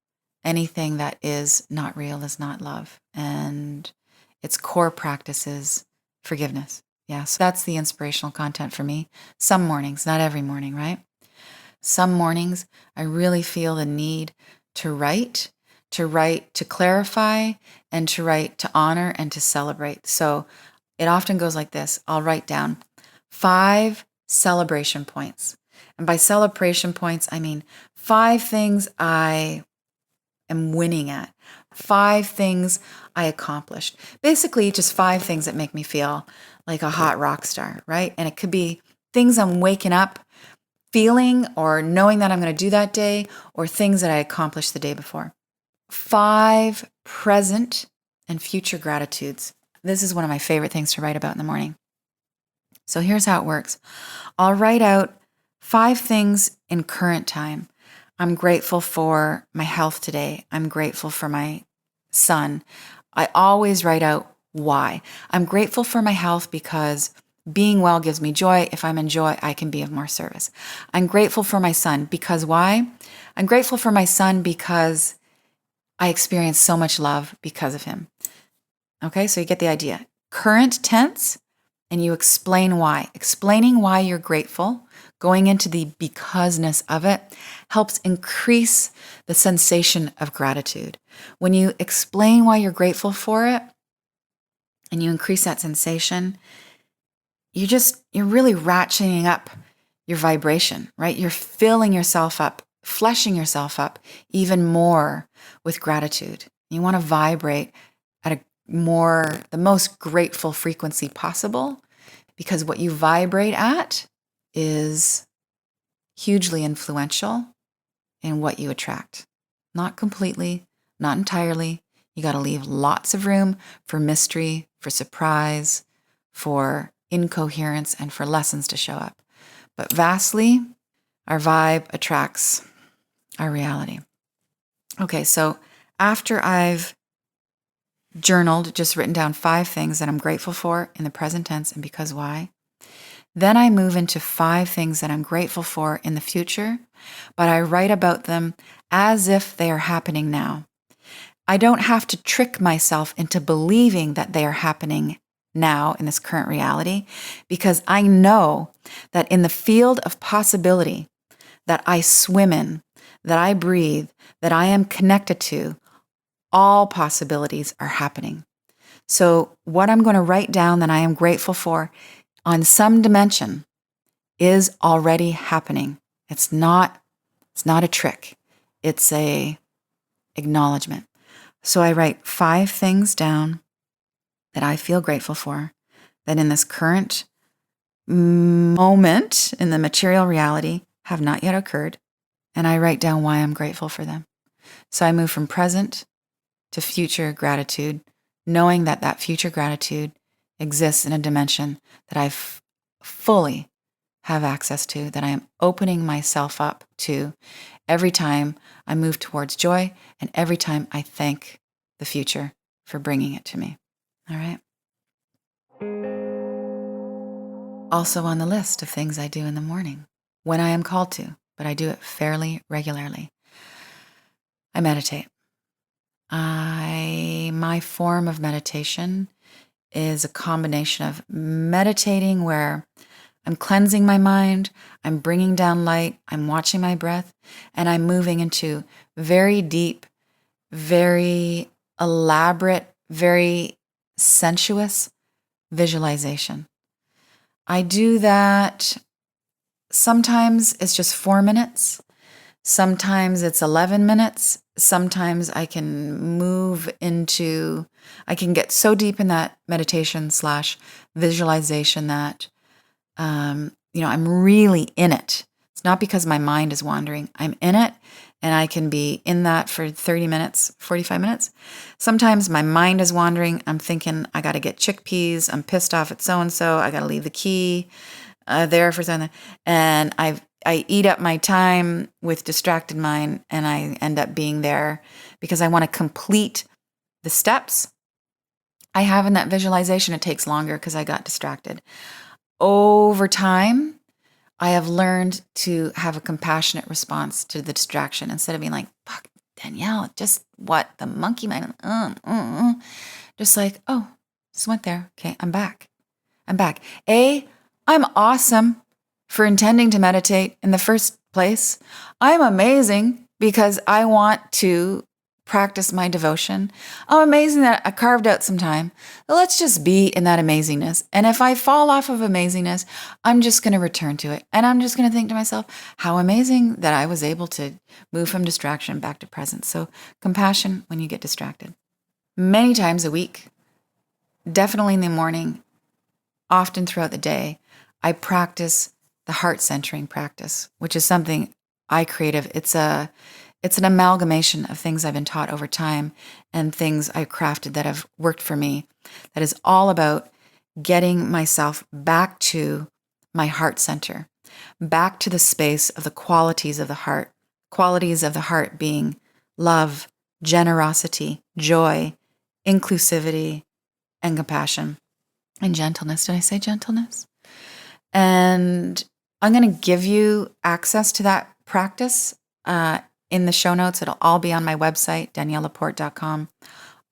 Anything that is not real is not love. And its core practice is forgiveness. Yeah, so that's the inspirational content for me. Some mornings, not every morning, right? Some mornings, I really feel the need to write, to clarify, and to write, to honor, and to celebrate. So it often goes like this. I'll write down 5 celebration points. And by celebration points, I mean 5 things I am winning at, 5 things I accomplished. Basically, just 5 things that make me feel like a hot rock star, right? And it could be things I'm waking up feeling or knowing that I'm going to do that day, or things that I accomplished the day before. 5 present and future gratitudes. This is one of my favorite things to write about in the morning. So here's how it works. I'll write out 5 things in current time. I'm grateful for my health today. I'm grateful for my son. I always write out why. I'm grateful for my health because being well gives me joy. If I'm in joy, I can be of more service. I'm grateful for my son because why? I'm grateful for my son because I experience so much love because of him. Okay, so you get the idea. Current tense, and you explain why. Explaining why you're grateful, going into the because-ness of it, helps increase the sensation of gratitude. When you explain why you're grateful for it, and you increase that sensation, you're really ratcheting up your vibration, right? You're filling yourself up, fleshing yourself up even more with gratitude. You want to vibrate at the most grateful frequency possible, because what you vibrate at is hugely influential in what you attract. Not completely, not entirely. You got to leave lots of room for mystery, for surprise, for incoherence, and for lessons to show up. But vastly, our vibe attracts our reality. Okay, so after I've journaled, just written down 5 things that I'm grateful for in the present tense and because why, then I move into 5 things that I'm grateful for in the future, but I write about them as if they are happening now. I don't have to trick myself into believing that they are happening now in this current reality, because I know that in the field of possibility that I swim in, that I breathe, that I am connected to, all possibilities are happening. So what I'm going to write down that I am grateful for on some dimension is already happening. It's not a trick. It's a acknowledgement. So I write 5 things down that I feel grateful for, that in this current moment in the material reality have not yet occurred, and I write down why I'm grateful for them. So I move from present to future gratitude, knowing that that future gratitude exists in a dimension that I fully have access to, that I am opening myself up to every time I move towards joy and every time I thank the future for bringing it to me. All right. Also on the list of things I do in the morning, when I am called to, but I do it fairly regularly, I meditate. My form of meditation is a combination of meditating where I'm cleansing my mind, I'm bringing down light, I'm watching my breath, and I'm moving into very deep, very elaborate, very sensuous visualization. I do that. Sometimes it's just 4 minutes. Sometimes it's 11 minutes. Sometimes I can I can get so deep in that meditation / visualization that, I'm really in it. It's not because my mind is wandering. I'm in it, and I can be in that for 30 minutes, 45 minutes. Sometimes my mind is wandering. I'm thinking, I got to get chickpeas. I'm pissed off at so-and-so. I got to leave the key there for something. And I eat up my time with distracted mind, and I end up being there because I want to complete the steps I have in that visualization. It takes longer because I got distracted. Over time, I have learned to have a compassionate response to the distraction instead of being like, fuck, Danielle, just what? The monkey mind? Just like, oh, just went there. Okay, I'm back. I'm awesome for intending to meditate in the first place. I'm amazing because I want to practice my devotion. Oh, amazing that I carved out some time. Let's just be in that amazingness. And if I fall off of amazingness, I'm just going to return to it. And I'm just going to think to myself, how amazing that I was able to move from distraction back to presence. So compassion when you get distracted. Many times a week, definitely in the morning, often throughout the day, I practice the heart centering practice, which is something I created. It's an amalgamation of things I've been taught over time and things I crafted that have worked for me. That is all about getting myself back to my heart center, back to the space of the qualities of the heart. Qualities of the heart being love, generosity, joy, inclusivity, and compassion, and gentleness. Did I say gentleness? And I'm going to give you access to that practice in the show notes. It'll all be on my website, daniellelaporte.com.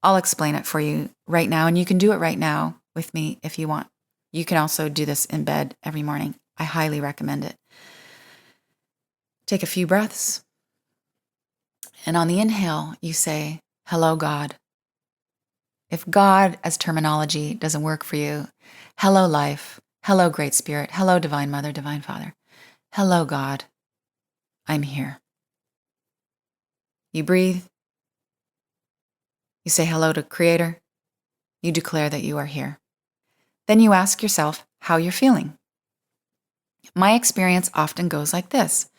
I'll explain it for you right now, and you can do it right now with me if you want. You can also do this in bed every morning. I highly recommend it. Take a few breaths. And on the inhale, you say, hello, God. If God as terminology doesn't work for you, hello, life. Hello, Great Spirit. Hello, Divine Mother, Divine Father. Hello, God. I'm here. You breathe. You say hello to Creator. You declare that you are here. Then you ask yourself how you're feeling. My experience often goes like this.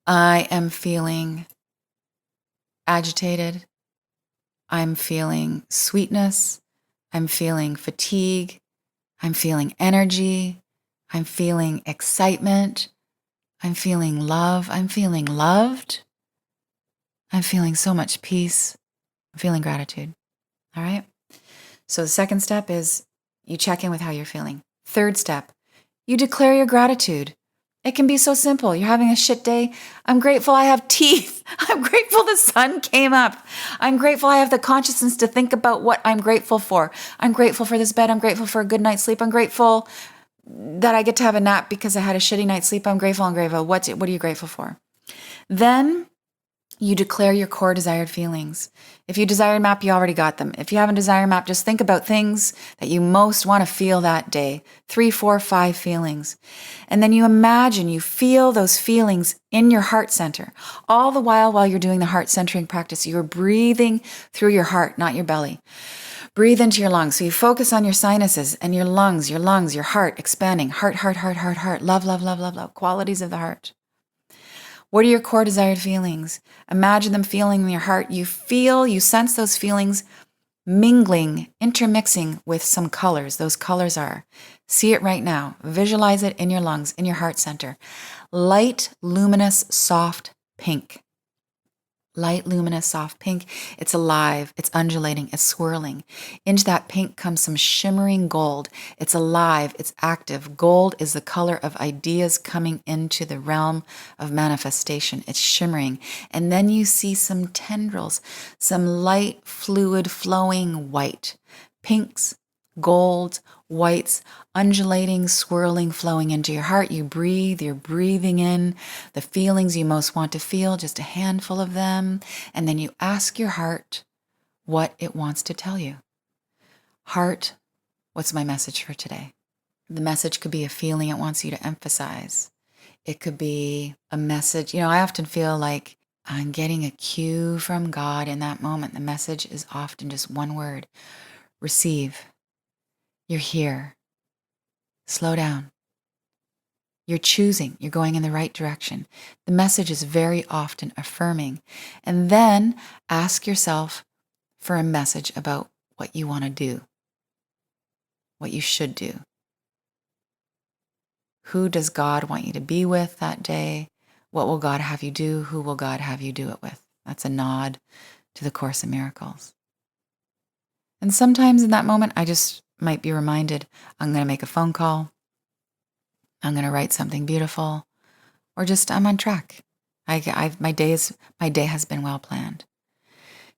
I am feeling agitated. I'm feeling sweetness. I'm feeling fatigue. I'm feeling energy. I'm feeling excitement. I'm feeling love. I'm feeling loved. I'm feeling so much peace. I'm feeling gratitude. All right? So the second step is you check in with how you're feeling. Third step, you declare your gratitude. It can be so simple. You're having a shit day. I'm grateful I have teeth. I'm grateful the sun came up. I'm grateful I have the consciousness to think about what I'm grateful for. I'm grateful for this bed. I'm grateful for a good night's sleep. I'm grateful that I get to have a nap because I had a shitty night's sleep. I'm grateful. What are you grateful for? Then you declare your core desired feelings. If you desire a map, you already got them. If you have a desire map, just think about things that you most want to feel that day. 3, 4, 5 feelings. And then you imagine you feel those feelings in your heart center. All the while you're doing the heart centering practice, you're breathing through your heart, not your belly. Breathe into your lungs. So you focus on your sinuses and your lungs, your heart expanding. Heart, heart, heart, heart, heart. Love, love, love, love, love. Qualities of the heart. What are your core desired feelings? Imagine them feeling in your heart. You sense those feelings mingling, intermixing with some colors. Those colors are, see it right now. Visualize it in your lungs, in your heart center. Light, luminous, soft pink. Light, luminous, soft pink. It's alive. It's undulating. It's swirling. Into that pink comes some shimmering gold. It's alive. It's active. Gold is the color of ideas coming into the realm of manifestation. It's shimmering. And then you see some tendrils, some light, fluid, flowing white. Pinks, golds, whites, undulating, swirling, flowing into your heart. You breathe, you're breathing in the feelings you most want to feel, just a handful of them. And then you ask your heart what it wants to tell you. Heart, what's my message for today? The message could be a feeling it wants you to emphasize. It could be a message. I often feel like I'm getting a cue from God in that moment. The message is often just one word: receive. You're here. Slow down. You're choosing. You're going in the right direction. The message is very often affirming. And then ask yourself for a message about what you want to do, what you should do. Who does God want you to be with that day? What will God have you do? Who will God have you do it with? That's a nod to the Course in Miracles. And sometimes in that moment, I just might be reminded, I'm going to make a phone call. I'm going to write something beautiful, or just I'm on track. My day has been well planned.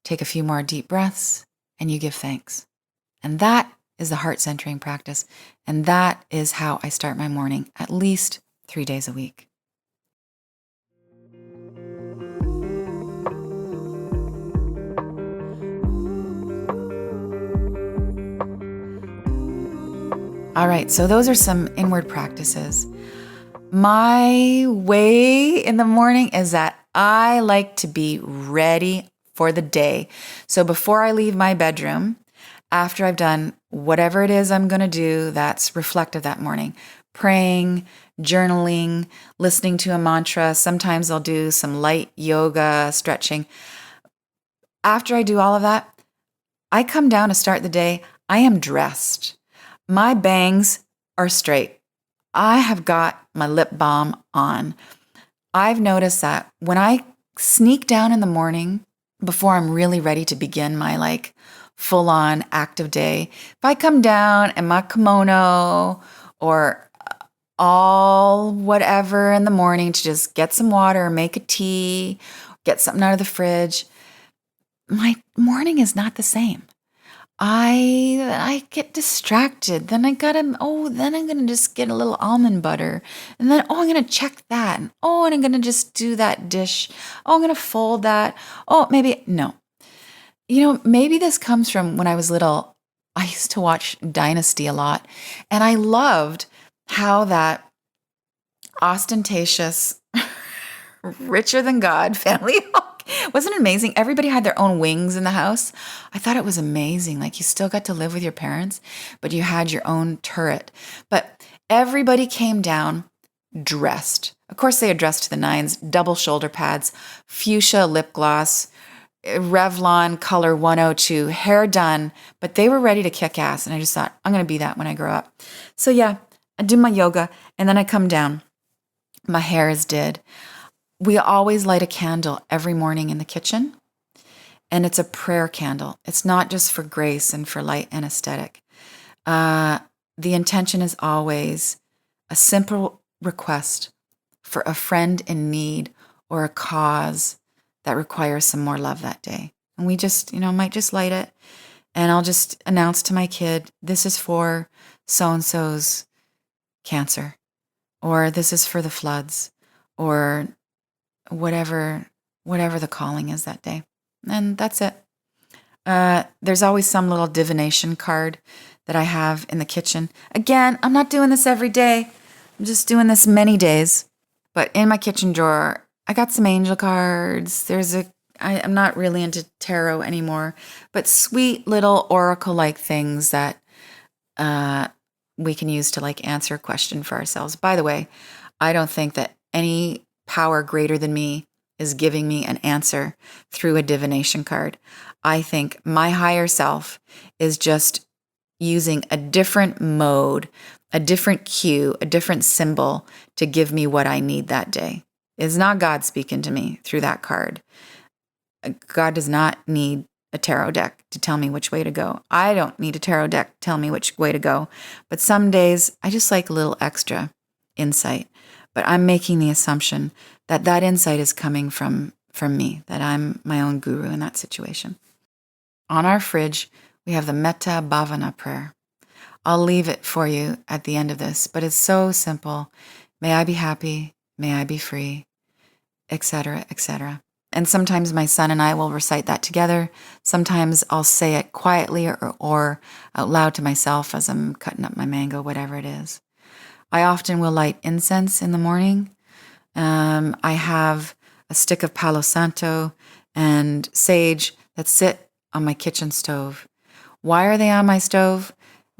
Take a few more deep breaths and you give thanks. And that is the heart centering practice. And that is how I start my morning at least 3 days a week. All right, so those are some inward practices. My way in the morning is that I like to be ready for the day. So before I leave my bedroom, after I've done whatever it is I'm going to do that's reflective that morning, praying, journaling, listening to a mantra, sometimes I'll do some light yoga, stretching. After I do all of that, I come down to start the day. I am dressed. My bangs are straight. I have got my lip balm on. I've noticed that when I sneak down in the morning before I'm really ready to begin my full on active day, if I come down in my kimono or all whatever in the morning to just get some water, make a tea, get something out of the fridge, my morning is not the same. I get distracted. Then I'm gonna just get a little almond butter. And then, I'm gonna check that. And I'm gonna just do that dish. I'm gonna fold that. No. Maybe this comes from when I was little. I used to watch Dynasty a lot. And I loved how that ostentatious, richer than God family wasn't it amazing? Everybody had their own wings in the house. I thought it was amazing. Like you still got to live with your parents, but you had your own turret. But everybody came down dressed. Of course, they had dressed to the nines, double shoulder pads, fuchsia lip gloss, Revlon color 102, hair done, but they were ready to kick ass. And I just thought, I'm going to be that when I grow up. So yeah, I do my yoga and then I come down. My hair is did. We always light a candle every morning in the kitchen, and it's a prayer candle. It's not just for grace and for light and aesthetic. The intention is always a simple request for a friend in need or a cause that requires some more love that day. And we just, might just light it, and I'll just announce to my kid, this is for so-and-so's cancer, or this is for the floods, or whatever the calling is that day. And that's it. There's always some little divination card that I have in the kitchen. Again, I'm not doing this every day. I'm just doing this many days. But in my kitchen drawer, I got some angel cards. I'm not really into tarot anymore, but sweet little oracle-like things that we can use to answer a question for ourselves. By the way, I don't think that any power greater than me is giving me an answer through a divination card. I think my higher self is just using a different mode, a different cue, a different symbol to give me what I need that day. It's not God speaking to me through that card. God does not need a tarot deck to tell me which way to go. I don't need a tarot deck to tell me which way to go. But some days I just like a little extra insight. But I'm making the assumption that that insight is coming from me, that I'm my own guru in that situation. On our fridge, we have the Metta Bhavana prayer. I'll leave it for you at the end of this, but it's so simple. May I be happy, may I be free, etc., etc. And sometimes my son and I will recite that together. Sometimes I'll say it quietly or out loud to myself as I'm cutting up my mango, whatever it is. I often will light incense in the morning. I have a stick of Palo Santo and sage that sit on my kitchen stove. Why are they on my stove?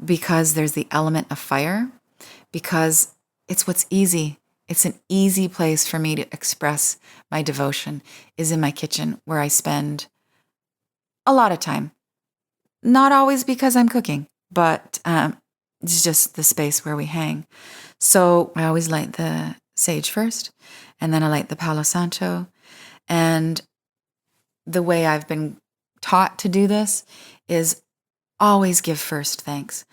Because there's the element of fire, because it's what's easy. It's an easy place for me to express my devotion is in my kitchen, where I spend a lot of time. Not always because I'm cooking, but it's just the space where we hang. So I always light the sage first, and then I light the Palo Santo. And the way I've been taught to do this is always give first thanks.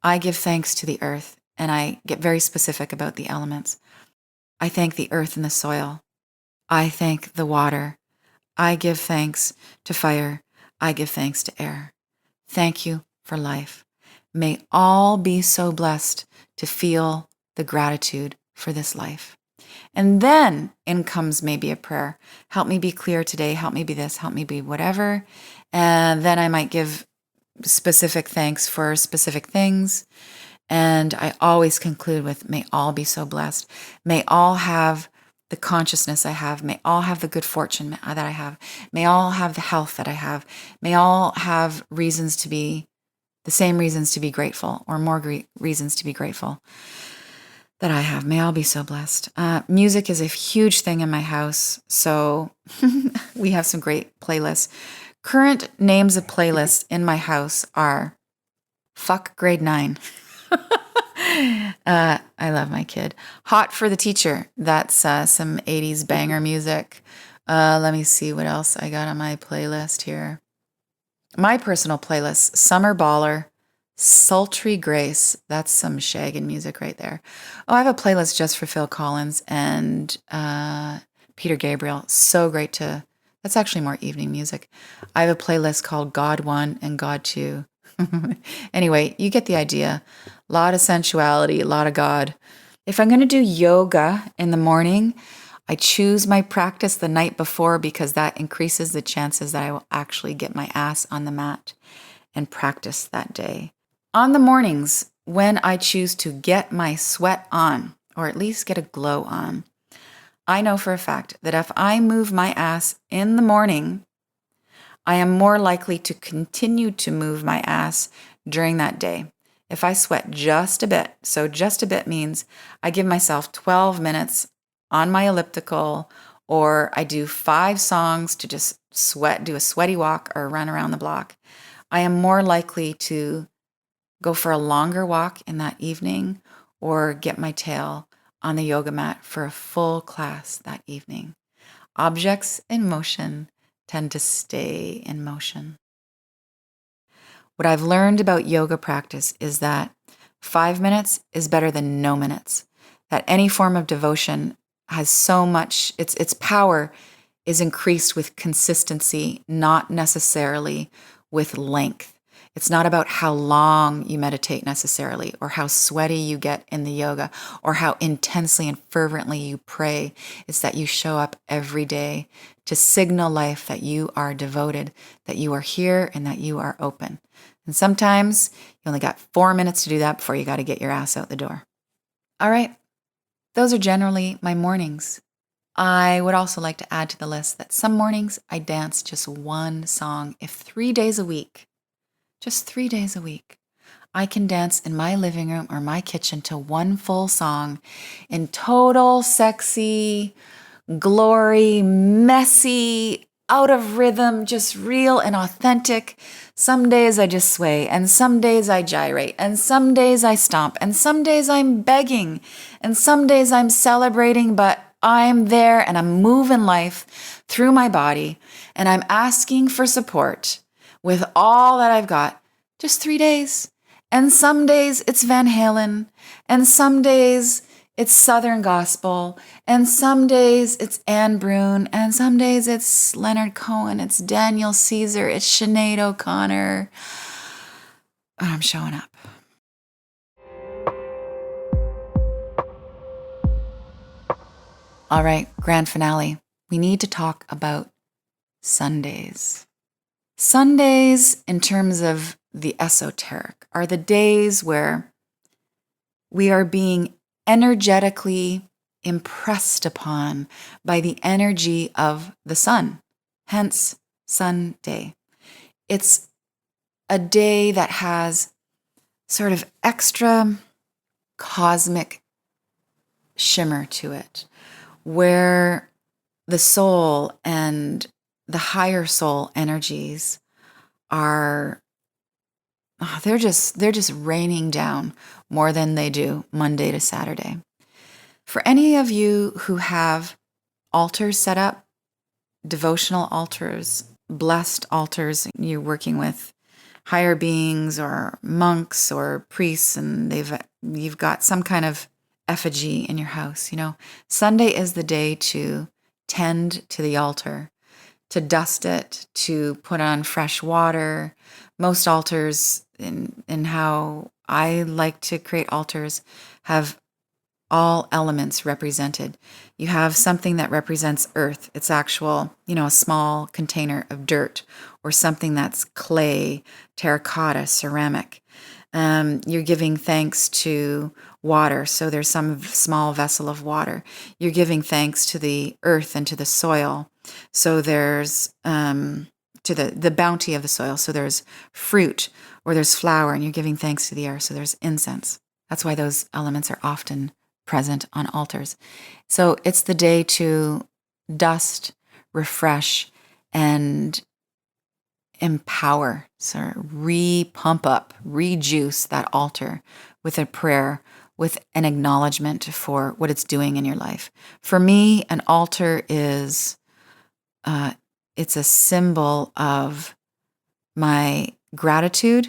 I give thanks to the earth, and I get very specific about the elements. I thank the earth and the soil. I thank the water. I give thanks to fire. I give thanks to air. Thank you for life. May all be so blessed to feel the gratitude for this life. And then in comes maybe a prayer. Help me be clear today. Help me be this. Help me be whatever. And then I might give specific thanks for specific things. And I always conclude with, may all be so blessed. May all have the consciousness I have. May all have the good fortune that I have. May all have the health that I have. May all have reasons to be, the same reasons to be grateful, or more reasons to be grateful that I have. May all be so blessed. Music is a huge thing in my house. So we have some great playlists. Current names of playlists in my house are Fuck Grade 9. I love my kid. Hot for the Teacher. That's some 80s banger music. Let me see what else I got on my playlist here. My personal playlist, Summer Baller, Sultry Grace. That's some shaggin' music right there. Oh, I have a playlist just for Phil Collins and Peter Gabriel. So great to, that's actually more evening music. I have a playlist called God 1 and God 2. Anyway, you get the idea. A lot of sensuality, a lot of God. If I'm going to do yoga in the morning, I choose my practice the night before because that increases the chances that I will actually get my ass on the mat and practice that day. On the mornings, when I choose to get my sweat on, or at least get a glow on, I know for a fact that if I move my ass in the morning, I am more likely to continue to move my ass during that day. If I sweat just a bit, so just a bit means I give myself 12 minutes on my elliptical, or I do 5 songs to just sweat, do a sweaty walk or run around the block, I am more likely to go for a longer walk in that evening or get my tail on the yoga mat for a full class that evening. Objects in motion tend to stay in motion. What I've learned about yoga practice is that 5 minutes is better than no minutes. That any form of devotion has so much, its power is increased with consistency, not necessarily with length. It's not about how long you meditate necessarily, or how sweaty you get in the yoga, or how intensely and fervently you pray. It's that you show up every day to signal life that you are devoted, that you are here, and that you are open. And sometimes you only got 4 minutes to do that before you got to get your ass out the door. All right, those are generally my mornings. I would also like to add to the list that some mornings I dance just one song. If 3 days a week, just 3 days a week, I can dance in my living room or my kitchen to one full song in total sexy, glory, messy, out of rhythm, just real and authentic. Some days I just sway, and some days I gyrate, and some days I stomp, and some days I'm begging, and some days I'm celebrating, but I'm there and I'm moving life through my body, and I'm asking for support with all that I've got. Just 3 days. And some days it's Van Halen, and some days it's Southern Gospel, and some days it's Anne Brune, and some days it's Leonard Cohen, it's Daniel Caesar, it's Sinead O'Connor. But I'm showing up. All right, grand finale. We need to talk about Sundays. Sundays, in terms of the esoteric, are the days where we are being energetically impressed upon by the energy of the sun, hence Sunday. It's a day that has sort of extra cosmic shimmer to it, where the soul and the higher soul energies are, they're just raining down more than they do Monday to Saturday. For any of you who have altars set up, devotional altars, blessed altars, you're working with higher beings or monks or priests, and you've got some kind of effigy in your house, Sunday is the day to tend to the altar, to dust it, to put on fresh water. Most altars, in how I like to create altars, have all elements represented. You have something that represents earth. It's actual, a small container of dirt, or something that's clay, terracotta, ceramic. You're giving thanks to water, so there's some small vessel of water. You're giving thanks to the earth and to the soil, so there's to the bounty of the soil, so there's fruit or there's flower, and you're giving thanks to the air, so there's incense. That's why those elements are often present on altars. So it's the day to dust, refresh, and empower, so re-pump up, rejuice that altar with a prayer, with an acknowledgement for what it's doing in your life. For me, an altar is, it's a symbol of my gratitude,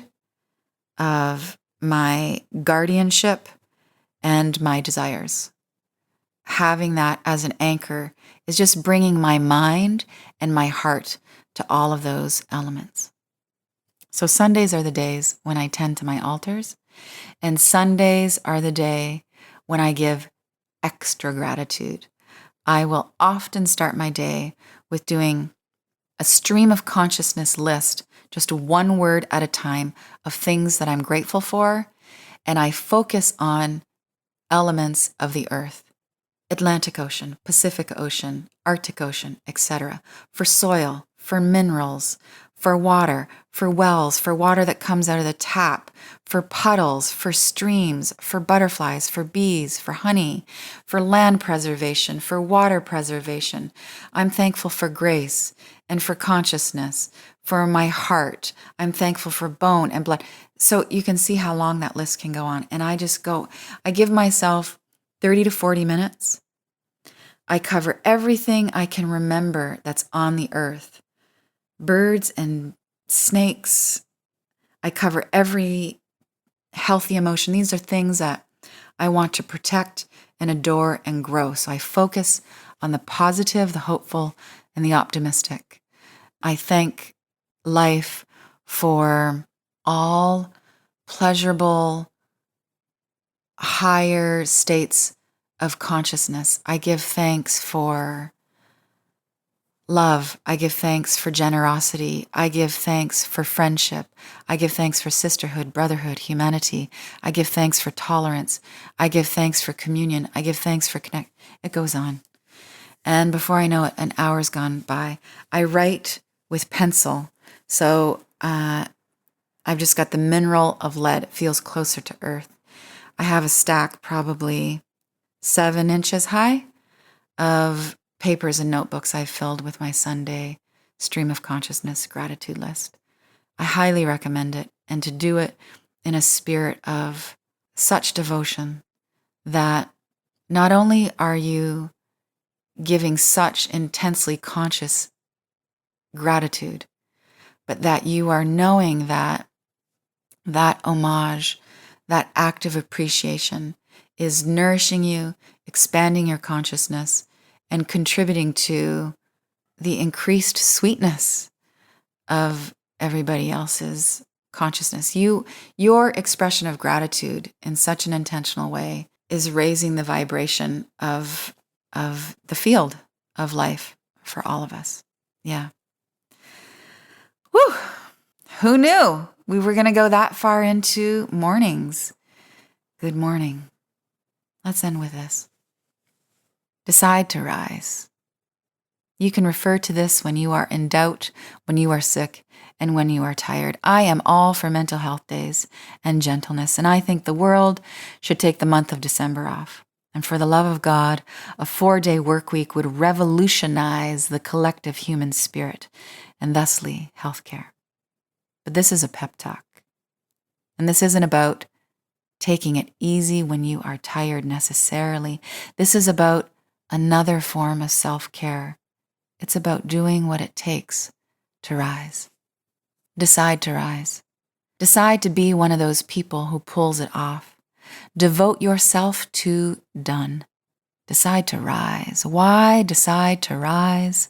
of my guardianship, and my desires. Having that as an anchor is just bringing my mind and my heart to all of those elements. So Sundays are the days when I tend to my altars, and Sundays are the day when I give extra gratitude. I will often start my day with doing a stream of consciousness list, just one word at a time, of things that I'm grateful for, and I focus on elements of the earth. Atlantic Ocean, Pacific Ocean, Arctic Ocean, etc. For soil, for minerals, for water, for wells, for water that comes out of the tap, for puddles, for streams, for butterflies, for bees, for honey, for land preservation, for water preservation. I'm thankful for grace and for consciousness, for my heart. I'm thankful for bone and blood. So you can see how long that list can go on. And I give myself 30 to 40 minutes. I cover everything I can remember that's on the earth. Birds and snakes. I cover every healthy emotion. These are things that I want to protect and adore and grow. So I focus on the positive, the hopeful, and the optimistic. I thank life for all pleasurable, higher states of consciousness. I give thanks for love. I give thanks for generosity. I give thanks for friendship. I give thanks for sisterhood, brotherhood, humanity. I give thanks for tolerance. I give thanks for communion. I give thanks for connect. It goes on. And before I know it, an hour's gone by. I write with pencil. So I've just got the mineral of lead. It feels closer to earth. I have a stack probably 7 inches high of papers and notebooks I've filled with my Sunday stream of consciousness gratitude list. I highly recommend it, and to do it in a spirit of such devotion that not only are you giving such intensely conscious gratitude, but that you are knowing that that homage, that act of appreciation is nourishing you, expanding your consciousness, and contributing to the increased sweetness of everybody else's consciousness. Your expression of gratitude in such an intentional way is raising the vibration of the field of life for all of us. Yeah. Whew. Who knew we were going to go that far into mornings? Good morning. Let's end with this. Decide to rise. You can refer to this when you are in doubt, when you are sick, and when you are tired. I am all for mental health days and gentleness, and I think the world should take the month of December off. And for the love of God, a 4-day work week would revolutionize the collective human spirit and thusly healthcare. But this is a pep talk. And this isn't about taking it easy when you are tired necessarily. This is about another form of self-care. It's about doing what it takes to rise. Decide to rise. Decide to be one of those people who pulls it off. Devote yourself to done. Decide to rise. Why decide to rise?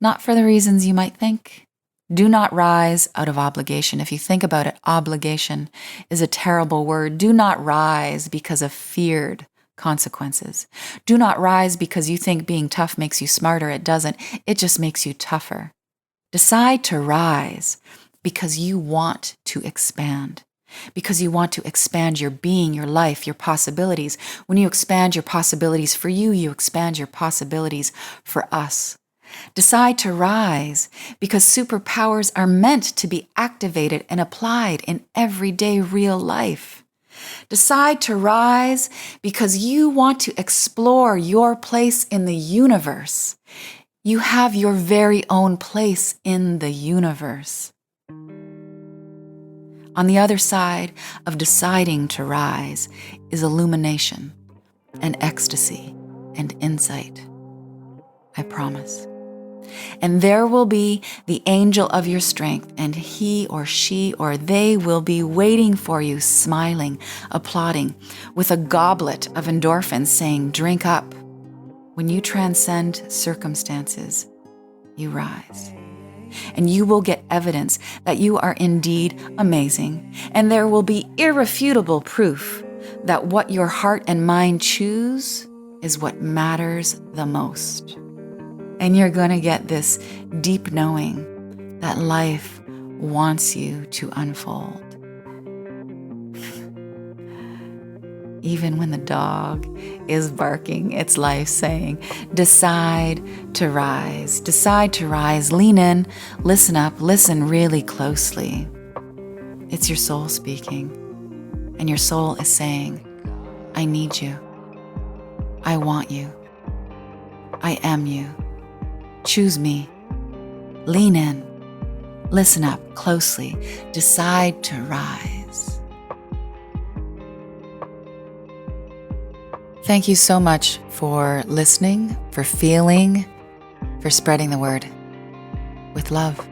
Not for the reasons you might think. Do not rise out of obligation. If you think about it, obligation is a terrible word. Do not rise because of feared consequences. Do not rise because you think being tough makes you smarter. It doesn't. It just makes you tougher. Decide to rise because you want to expand. because you want to expand your being, your life, your possibilities. When you expand your possibilities for you, you expand your possibilities for us. Decide to rise because superpowers are meant to be activated and applied in everyday real life. Decide to rise because you want to explore your place in the universe. You have your very own place in the universe. On the other side of deciding to rise is illumination and ecstasy and insight. I promise. And there will be the angel of your strength, and he or she or they will be waiting for you, smiling, applauding, with a goblet of endorphins saying, "Drink up." When you transcend circumstances, you rise. And you will get evidence that you are indeed amazing, and there will be irrefutable proof that what your heart and mind choose is what matters the most. And you're going to get this deep knowing that life wants you to unfold. Even when the dog is barking its life saying, decide to rise, decide to rise, lean in, listen up, listen really closely. It's your soul speaking, and your soul is saying, I need you. I want you. I am you. Choose me. Lean in. Listen up closely. Decide to rise. Thank you so much for listening, for feeling, for spreading the word. With love.